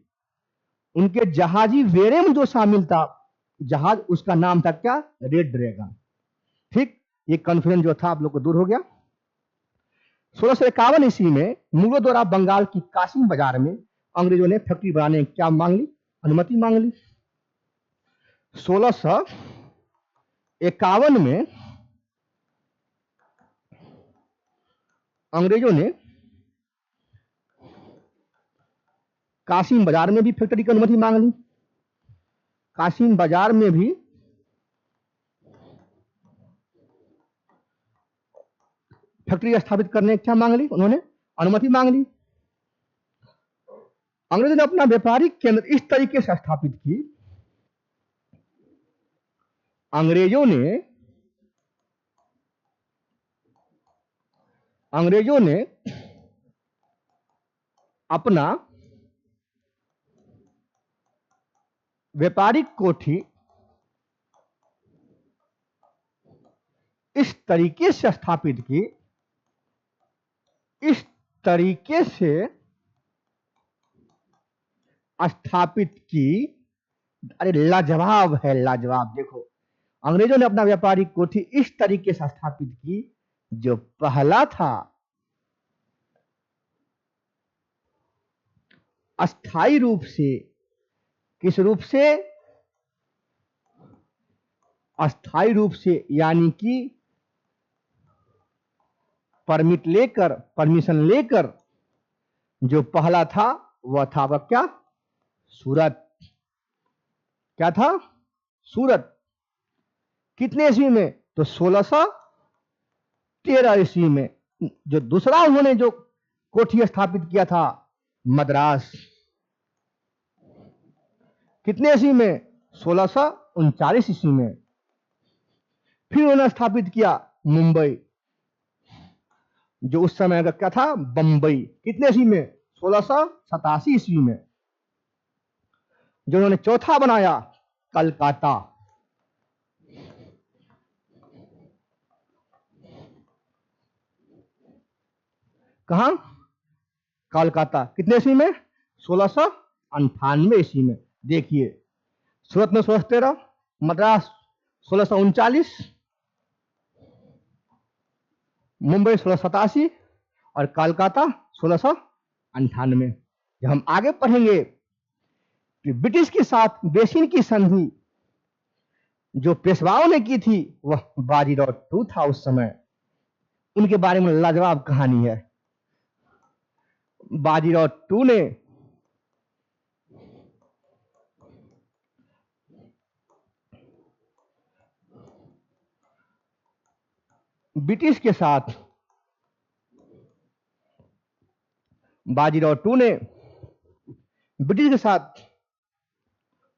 उनके जहाजी बेड़े में जो शामिल था जहाज, उसका नाम था क्या? Red dragon. ठीक, ये कन्फ्यूजन जो था आप लोग को दूर हो गया। 1651 ईस्वी में मुगलों द्वारा बंगाल की कासिम बाजार में अंग्रेजों ने फैक्ट्री बनाने की क्या मांग ली? अनुमति मांग ली। 1651 में अंग्रेजों ने कासिम बाजार में भी फैक्ट्री की अनुमति मांग ली। कासिम बाजार में भी फैक्ट्री स्थापित करने की क्या मांग ली? उन्होंने अनुमति मांग ली। अंग्रेजों ने अपना व्यापारिक केंद्र इस तरीके से स्थापित की अंग्रेजों ने अपना व्यापारिक कोठी इस तरीके से स्थापित की, इस तरीके से स्थापित की, अरे लाजवाब है, लाजवाब। देखो, अंग्रेजों ने अपना व्यापारिक कोठी इस तरीके से स्थापित की, जो पहला था अस्थाई रूप से, किस रूप से? अस्थाई रूप से, यानी कि परमिट लेकर, परमिशन लेकर, जो पहला था वह था वह क्या? सूरत। क्या था? सूरत। कितने ईस्वी में? तो 1613 ईस्वी में। जो दूसरा उन्होंने जो कोठी स्थापित किया था, मद्रास। कितने ईस्वी में? 1639 ईस्वी में। फिर उन्होंने स्थापित किया मुंबई, जो उस समय का क्या था? बंबई। कितने ईस्वी में? 1687 ईस्वी में। जो उन्होंने चौथा बनाया, कलकत्ता। कहां? कलकत्ता। कितने ईस्वी में? 1698 ईस्वी में। देखिए, सूरत में 1613, मद्रास 1639, मुंबई 1687 और कलकत्ता 1698। जब हम आगे पढ़ेंगे कि ब्रिटिश के साथ बेसिन की संधि जो पेशवाओं ने की थी, वह बाजीराव टू था उस समय। उनके बारे में लाजवाब कहानी है। बाजीराव टू ने ब्रिटिश के साथ, बाजीराव टू ने ब्रिटिश के साथ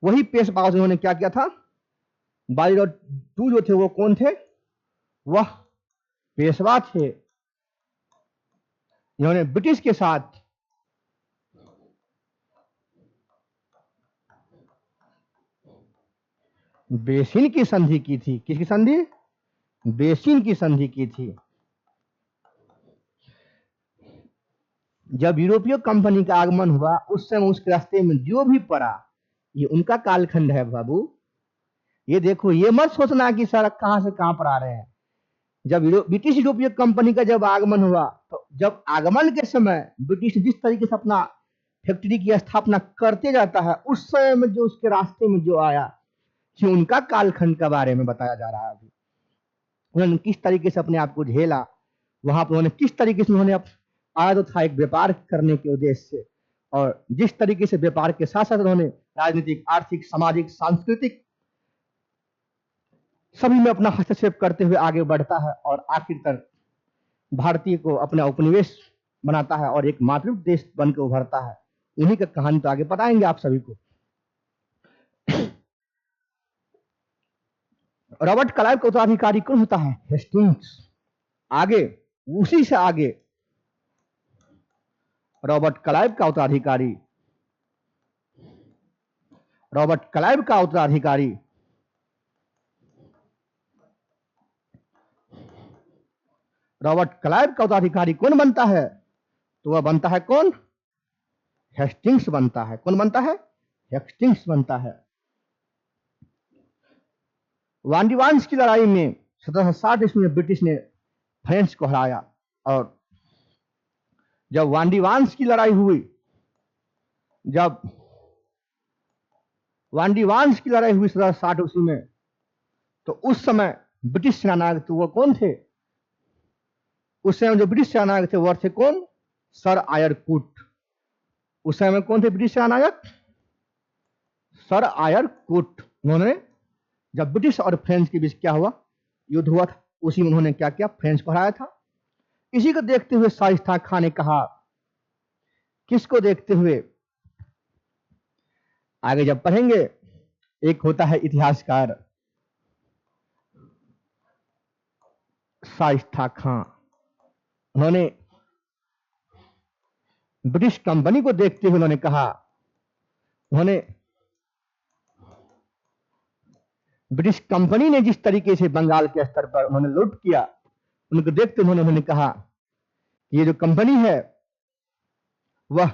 वही पेशवा, उन्होंने क्या किया था? बाजीराव टू जो थे वो कौन थे? वह पेशवा थे। इन्होंने ब्रिटिश के साथ बेसिन की संधि की थी। किसकी संधि? बेसिन की संधि की थी। जब यूरोपीय कंपनी का आगमन हुआ, उस समय उसके रास्ते में जो भी पड़ा, ये उनका कालखंड है बाबू। ये देखो, ये मत सोचना कि सड़क कहां से कहां पर आ रहे हैं। जब ब्रिटिश यूरोपीय कंपनी का जब आगमन हुआ, तो जब आगमन के समय ब्रिटिश जिस तरीके से अपना फैक्ट्री की स्थापना करते जाता है, उस समय में जो उसके रास्ते में जो आया, कि उनका कालखंड के बारे में बताया जा रहा है अभी। उन्होंने किस तरीके से अपने आप को झेला, वहां पर उन्होंने किस तरीके से उन्होंने आया तो था एक व्यापार करने के उद्देश्य से, और जिस तरीके से व्यापार के साथ साथ उन्होंने राजनीतिक, आर्थिक, सामाजिक, सांस्कृतिक सभी में अपना हस्तक्षेप करते हुए आगे बढ़ता है, और आखिर तक भारतीय को अपना उपनिवेश बनाता है और एक मातृ देश बनकर उभरता है। उन्हीं का कहानी तो आगे बताएंगे आप सभी को। रॉबर्ट क्लाइव का उत्तराधिकारी कौन होता है? हेस्टिंग्स। आगे, उसी से आगे रॉबर्ट क्लाइव का उत्तराधिकारी, रॉबर्ट क्लाइव का उत्तराधिकारी रॉबर्ट क्लाइव का उत्तराधिकारी कौन बनता है? तो वह बनता है कौन? हेस्टिंग्स बनता है। कौन बनता है? हेस्टिंग्स बनता है। वांडीवांस की लड़ाई में 1760 ईस्वी में ब्रिटिश ने फ्रेंच को हराया, और जब वांडीवांस की लड़ाई हुई, जब वांडीवांस की लड़ाई हुई 1760 ईस्वी में, तो उस समय ब्रिटिश सेनानायक तो वो कौन थे? उस समय जो ब्रिटिश सेनानायक थे वह थे कौन? सर आयर कूट। उस समय में कौन थे ब्रिटिश सेनानायक? सर आयर कूट। उन्होंने, जब ब्रिटिश और फ्रेंच के बीच क्या हुआ, युद्ध हुआ था, उसी में उन्होंने क्या किया? फ्रेंच को हराया था। इसी को देखते हुए शाइस्ता खान ने कहा, किसको देखते हुए? आगे जब पढ़ेंगे, एक होता है इतिहासकार, शाइस्ता खां, उन्होंने ब्रिटिश कंपनी को देखते हुए उन्होंने कहा, उन्होंने ब्रिटिश कंपनी ने जिस तरीके से बंगाल के स्तर पर उन्होंने लूट किया, उनको देखते उन्होंने कहा कि ये जो कंपनी है वह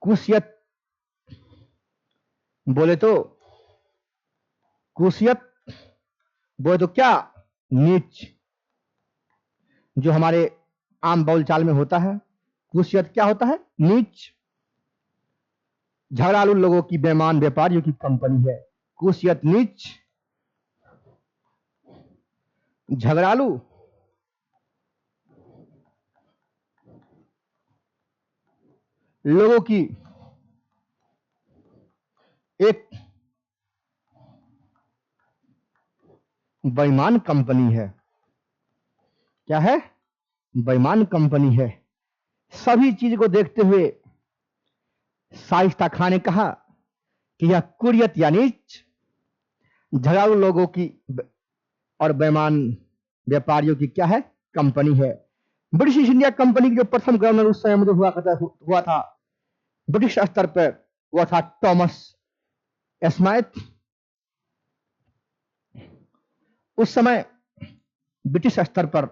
कुशियत बोले तो क्या, नीच, जो हमारे आम बोलचाल में होता है, कुशियत क्या होता है? नीच, झगड़ालू लोगों की, बेईमान व्यापारियों की कंपनी है। कुशियत नीच, झगड़ालू लोगों की एक बेईमान कंपनी है। क्या है? बेईमान कंपनी है। सभी चीज को देखते हुए शाइस्ता खां ने कहा कि यह कुरियत या नीच, झगड़ालू लोगों की और बेईमान व्यापारियों की क्या है? कंपनी है। ब्रिटिश ईस्ट इंडिया कंपनी की जो प्रथम गवर्नर उस समय मुझे हुआ था ब्रिटिश स्तर पर, वह था थॉमस स्माइथ। उस समय ब्रिटिश स्तर पर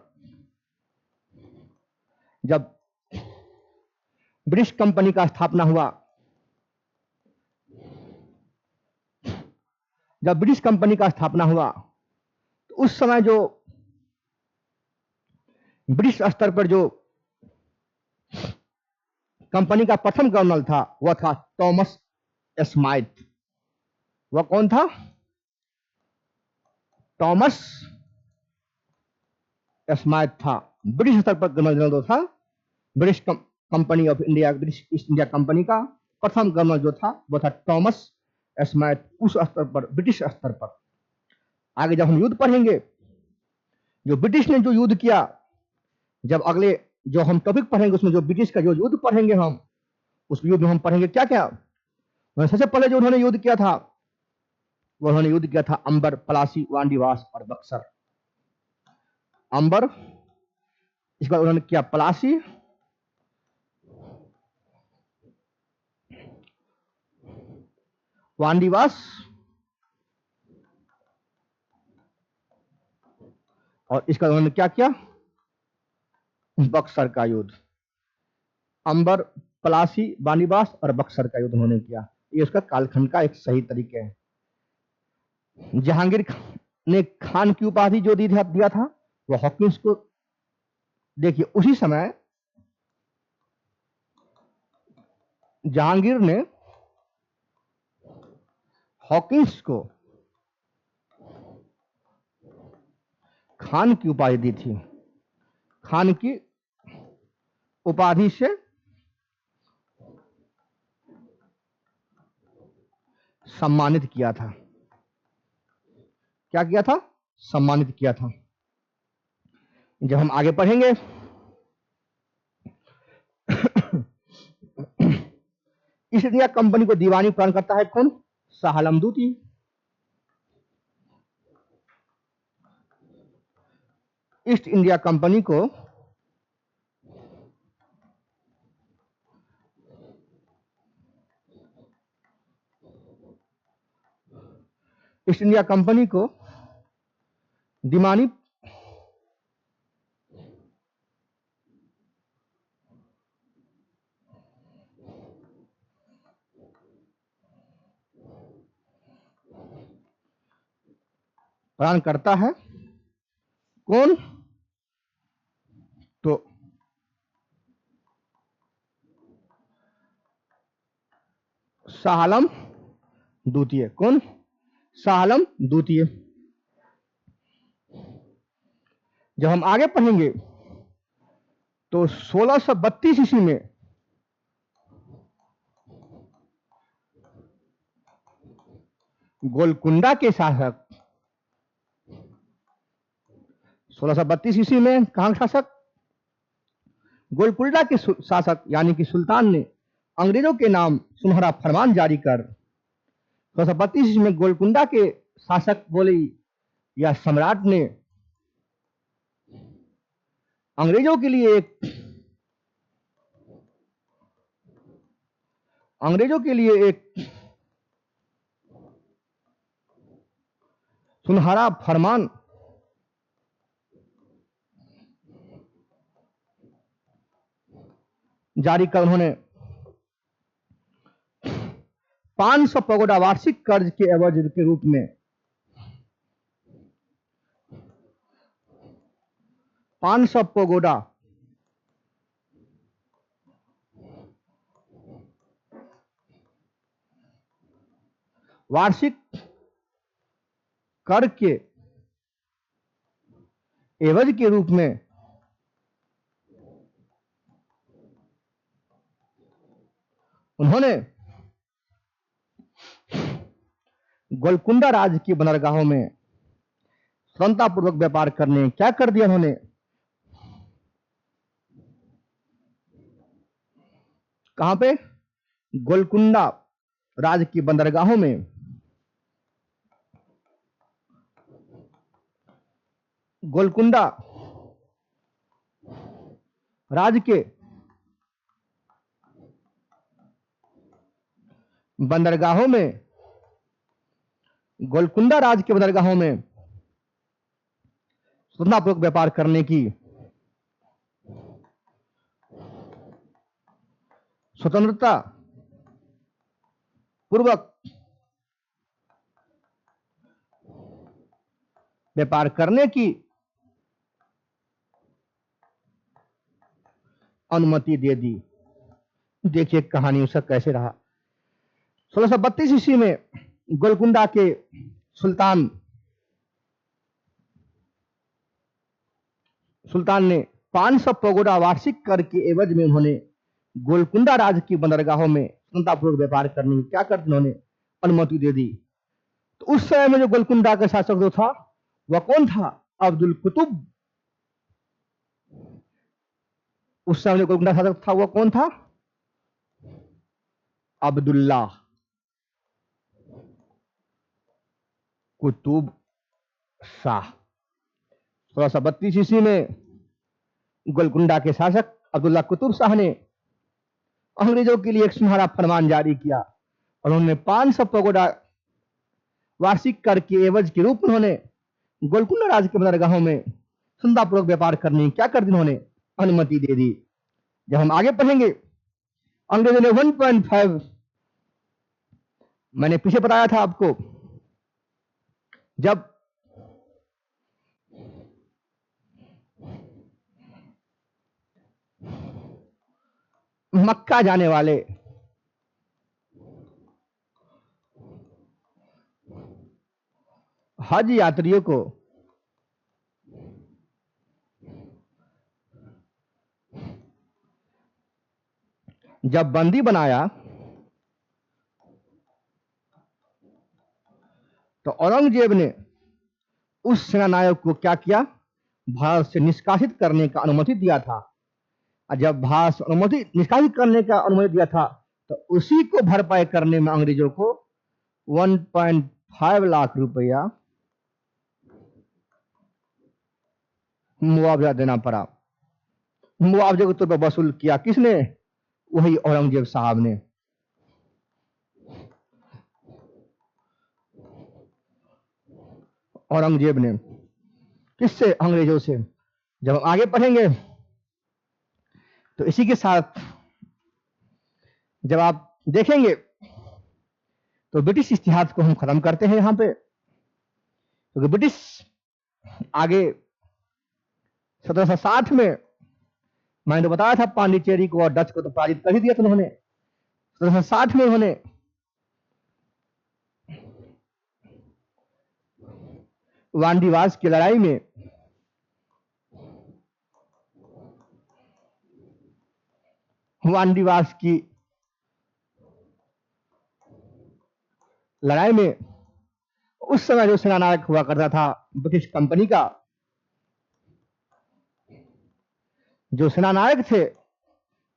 जब ब्रिटिश कंपनी का स्थापना हुआ, जब ब्रिटिश कंपनी का स्थापना हुआ तो उस समय जो ब्रिटिश स्तर पर जो कंपनी का प्रथम गवर्नर था वह था थॉमस स्माइथ। वह कौन था? थॉमस स्माइथ था। ब्रिटिश स्तर पर गवर्नर जनरल जो था British company of India, British east India company का प्रथम गवर्नर जो था वह था थॉमस स्माइथ। उस स्तर पर, ब्रिटिश स्तर पर। आगे जब हम युद्ध पढ़ेंगे, जो ब्रिटिश ने जो युद्ध किया, जब अगले जो हम टॉपिक पढ़ेंगे उसमें जो ब्रिटिश का जो युद्ध पढ़ेंगे हम, उस युद्ध में हम पढ़ेंगे क्या क्या। सबसे पहले जो उन्होंने युद्ध किया था, वो उन्होंने युद्ध किया था अंबर, पलासी, वांडीवास और बक्सर। अंबर, इसके बाद उन्होंने किया पलासी, वांडीवास और इसका उन्होंने क्या किया? बक्सर का युद्ध। अंबर, पलासी, वांडीवास और बक्सर का युद्ध उन्होंने किया। ये उसका कालखंड का एक सही तरीके है। जहांगीर ने खान की उपाधि जो दिया था वो हॉकिंस को। देखिए उसी समय जहांगीर ने हॉकिंस को खान की उपाधि दी थी। खान की उपाधि से सम्मानित किया था। क्या किया था? सम्मानित किया था। जब हम आगे पढ़ेंगे ईस्ट इंडिया कंपनी को दीवानी प्रदान करता है कौन? शाह आलम दूती। ईस्ट इंडिया कंपनी को ईस्ट इंडिया कंपनी को दीवानी प्रदान करता है कौन? तो शाह आलम द्वितीय। कौन? शाह आलम द्वितीय। जब हम आगे पढ़ेंगे तो 1632 ईस्वी में गोलकुंडा के शासक, 1632 ईस्वी में कहां के शासक? गोलकुंडा के शासक यानी कि सुल्तान ने अंग्रेजों के नाम सुनहरा फरमान जारी कर 1632 ईस्वी में गोलकुंडा के शासक बोले या सम्राट ने अंग्रेजों के लिए एक सुनहरा फरमान जारी कर उन्होंने 500 पगोडा वार्षिक कर्ज के एवज के रूप में 500 पगोडा वार्षिक कर के एवज के रूप में उन्होंने गोलकुंडा राज्य की बंदरगाहों में स्वतंत्रतापूर्वक व्यापार करने क्या कर दिया उन्होंने, कहां पे, गोलकुंडा राज्य की बंदरगाहों में गोलकुंडा राज्य के बंदरगाहों में गोलकुंडा राज्य के बंदरगाहों में स्वतंत्रतापूर्वक व्यापार करने की स्वतंत्रता पूर्वक व्यापार करने की अनुमति दे दी। देखिए कहानी उसका कैसे रहा। 1632 ईस्वी में गोलकुंडा के सुल्तान ने 500 पगोडा वार्षिक कर के एवज में उन्होंने गोलकुंडा राज्य की बंदरगाहों में स्वतंत्रतापूर्वक व्यापार करने की क्या कर दी, उन्होंने अनुमति दे दी। तो उस समय में जो गोलकुंडा का शासक जो था वह कौन था, अब्दुल कुतुब। उस समय जो गोलकुंडा शासक था वह कौन था, अब्दुल्ला कुतुब शाह। 1632 ईस्वी में गोलकुंडा के शासक अब्दुल्ला कुतुब शाह ने अंग्रेजों के लिए एक सुनहरा फरमान जारी किया और उन्होंने 500 पगोडा वार्षिक कर के एवज के रूप में उन्होंने गोलकुंडा राज्य के बंदरगाहों में स्वतंत्रतापूर्वक व्यापार करने क्या कर दी, उन्होंने अनुमति दे दी। जब हम आगे पढ़ेंगे, अंग्रेजों ने 1.5, मैंने पीछे बताया था आपको, जब मक्का जाने वाले हज यात्रियों को जब बंदी बनाया तो औरंगजेब ने उस सेनानायक को क्या किया, भारत से निष्कासित करने का अनुमति दिया था। और जब भारत से निष्कासित करने का अनुमति दिया था तो उसी को भरपाई करने में अंग्रेजों को 1.5 लाख रुपया मुआवजा देना पड़ा। मुआवजे के तौर पर वसूल किया किसने, वही औरंगजेब साहब ने। औरंगजेब ने किससे, अंग्रेजों से। जब हम आगे पढ़ेंगे तो इसी के साथ जब आप देखेंगे तो ब्रिटिश इतिहास को हम खत्म करते हैं यहां पे, क्योंकि ब्रिटिश आगे 1760 में मैंने तो बताया था पांडिचेरी को और डच को तो पराजित कर ही दिया था उन्होंने। 1760 में उन्होंने वांडीवास की लड़ाई में उस समय जो सेनानायक हुआ करता था ब्रिटिश कंपनी का, जो सेनानायक थे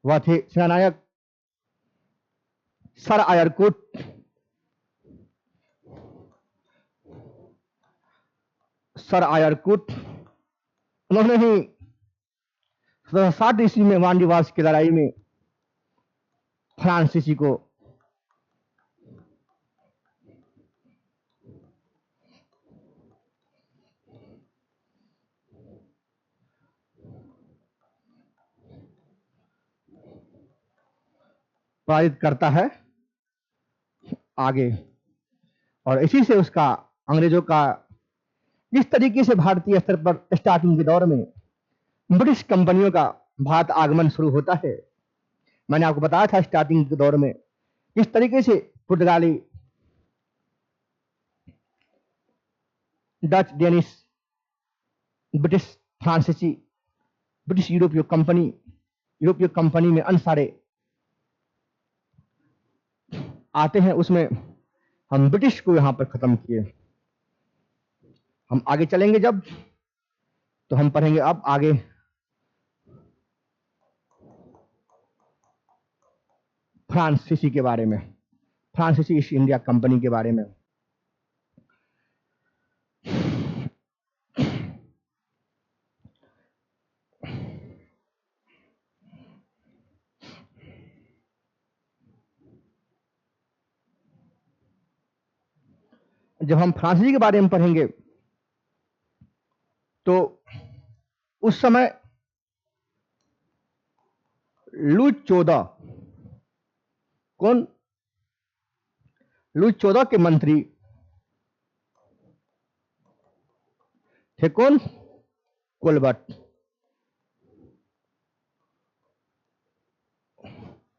वह थे सेनानायक सर आयरकुट। उन्होंने ही 1760 ईस्वी में वांडीवास की लड़ाई में फ्रांसीसी को पराजित करता है आगे, और इसी से उसका अंग्रेजों का जिस तरीके से भारतीय स्तर पर स्टार्टिंग के दौर में ब्रिटिश कंपनियों का भारत आगमन शुरू होता है, मैंने आपको बताया था स्टार्टिंग के दौर में इस तरीके से पुर्तगाली, डच, डेनिश, ब्रिटिश, फ्रांसीसी, ब्रिटिश यूरोपीय कंपनी में अन्य सारे आते हैं। उसमें हम ब्रिटिश को यहां पर खत्म किए। हम आगे चलेंगे जब, तो हम पढ़ेंगे अब आगे फ्रांसीसी के बारे में, फ्रांसीसी ईस्ट इंडिया कंपनी के बारे में। जब हम फ्रांसीसी के बारे में पढ़ेंगे तो उस समय लुई 14 कौन, लुई 14 के मंत्री थे कौन, कोलबर्ट।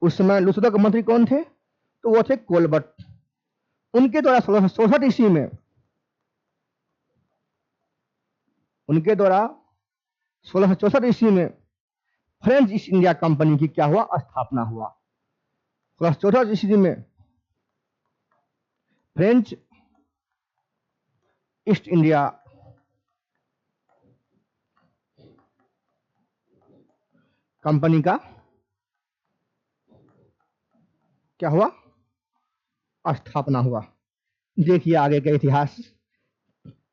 उस समय लुई 14 के मंत्री कौन थे, तो वो थे कोलबर्ट। उनके द्वारा 1664 ईस्वी में, उनके द्वारा 1664 ईस्वी में फ्रेंच ईस्ट इंडिया कंपनी की क्या हुआ, स्थापना हुआ। 1664 ईस्वी में फ्रेंच ईस्ट इंडिया कंपनी का क्या हुआ, स्थापना हुआ। देखिए आगे का इतिहास।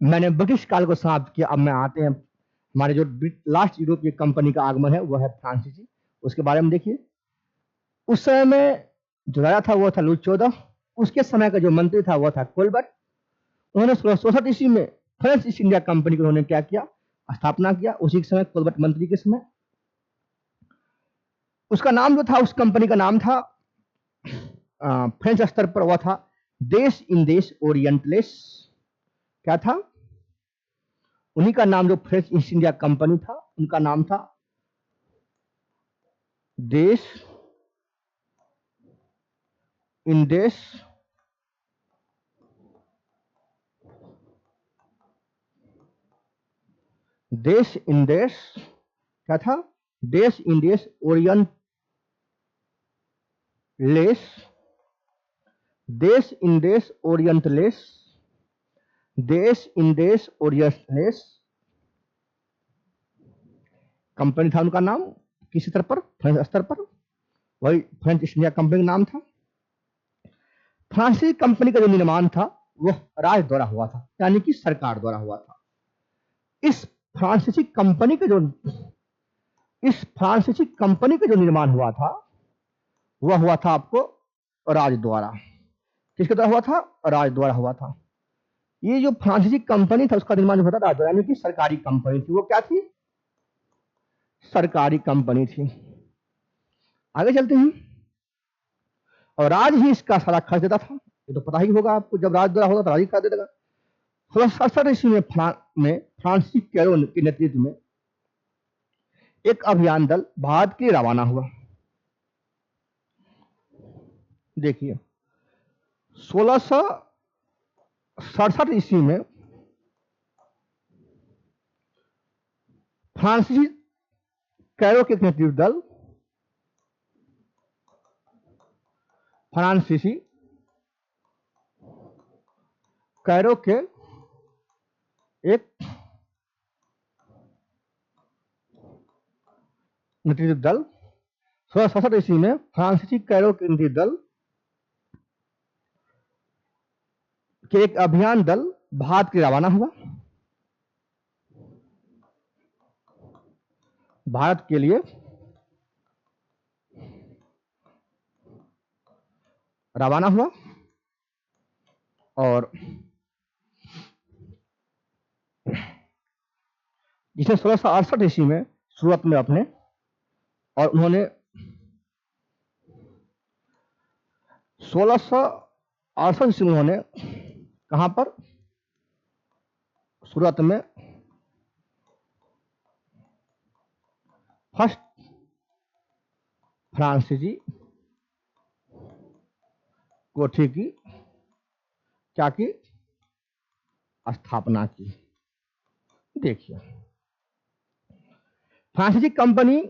मैंने ब्रिटिश काल को समाप्त किया, अब मैं आते हैं हमारे जो लास्ट यूरोपीय कंपनी का आगमन है वह है फ्रांसीसी। उसके बारे में देखिए। उस समय में जो राजा था वो था लुई 14, उसके समय का जो मंत्री था वो था कोलबर्ट। उन्होंने 1664 ईस्वी में फ्रेंच ईस्ट इंडिया कंपनी को उन्होंने क्या किया, स्थापना किया। उसी के समय कोलबर्ट मंत्री के समय उसका नाम जो था, उस कंपनी का नाम था फ्रेंच स्तर पर हुआ था देश इन देश ओरिएंटलेस। क्या था, उन्हीं का नाम, जो फ्रेंच ईस्ट इंडिया कंपनी था उनका नाम था देश इन देश देश इन देश क्या था, देश इन देश ओरिएंटलेस, देश इन देश ओरिएंटलेस, देश इन देश ओरिएंटलेस कंपनी था उनका नाम। किस स्तर पर, फ्रेंच स्तर पर, वही फ्रेंच ईस्ट इंडिया कंपनी का नाम था। फ्रांसीसी कंपनी का जो निर्माण था वह राज द्वारा हुआ था, यानी कि सरकार द्वारा हुआ था। इस फ्रांसीसी कंपनी का जो निर्माण हुआ था वह हुआ था आपको राज द्वारा। किसके द्वारा हुआ था, राज द्वारा हुआ था। ये जो फ्रांसीसी कंपनी था उसका निर्माण हुआ था राज द्वारा, यानी कि सरकारी कंपनी थी। वो क्या थी, सरकारी कंपनी थी। आगे चलते हैं। और राज ही इसका सारा खर्च देता था, ये तो पता ही होगा आपको, जब राज द्वारा होगा तो राज ही खर्च देगा। 1667 ईस्वी में फ्रांसीसी कैरो के नेतृत्व में एक अभियान दल भारत के लिए रवाना हुआ। देखिए 1667 ईस्वी में फ्रांसीसी कैरो के नेतृत्व दल, फ्रांसीसी कैरो के एक नेतृत्व दल, 1667 ईस्वी में फ्रांसीसी कैरो के नेतृत्व दल के एक अभियान दल भारत के रवाना हुआ। भारत के लिए रवाना हुआ और जिसने 1668 ईस्वी में सूरत में अपने और उन्होंने 1668 ईस्वी में उन्होंने कहां पर सूरत में फर्स्ट फ्रांसीसी कोठी की क्या की स्थापना की। देखिए फ्रांसीसी कंपनी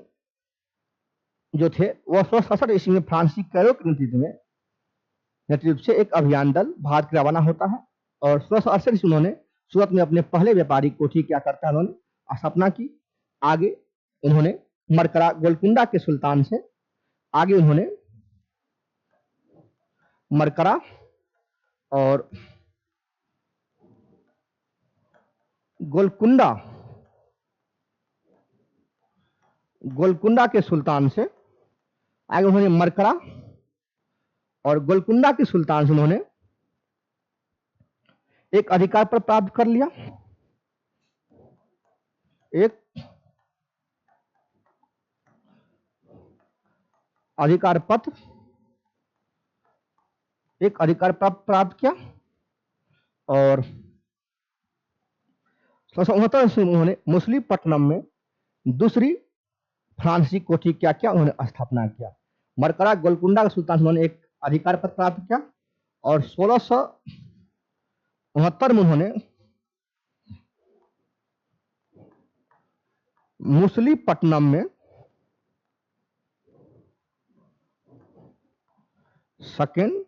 जो थे वह 1667 ईस्वी में फ्रांसीसी कैरो के नेतृत्व से एक अभियान दल भारत के रवाना होता है और 1668 ईस्वी उन्होंने सूरत में अपने पहले व्यापारिक कोठी क्या करता है उन्होंने स्थापना की। आगे उन्होंने मरकरा गोलकुंडा के सुल्तान से आगे उन्होंने मरकरा और गोलकुंडा के सुल्तान से आगे उन्होंने मरकरा और गोलकुंडा के सुल्तान से उन्होंने एक अधिकार पर प्राप्त कर लिया। एक अधिकार पत्र प्राप्त किया और 1669 में उन्होंने मुसलीपट्टनम में दूसरी फ्रांसीसी कोठी क्या किया उन्होंने स्थापना किया। मरकरा गोलकुंडा के सुल्तान से उन्होंने एक अधिकार पत्र प्राप्त किया और 1669 में उन्होंने मुसलीपट्टनम में सेकेंड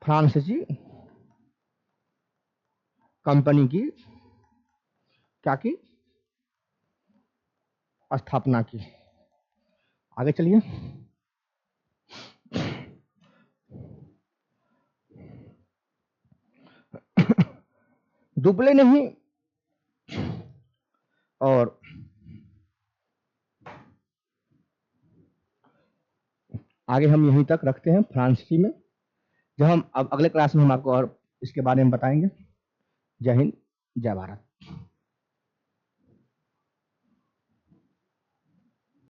फ्रांसीसी कंपनी की क्या की स्थापना की। आगे चलिए दुबले नहीं और आगे हम यहीं तक रखते हैं फ्रांसीसी में। जब हम अब अगले क्लास में हम आपको और इसके बारे में बताएंगे। जय हिंद, जय भारत।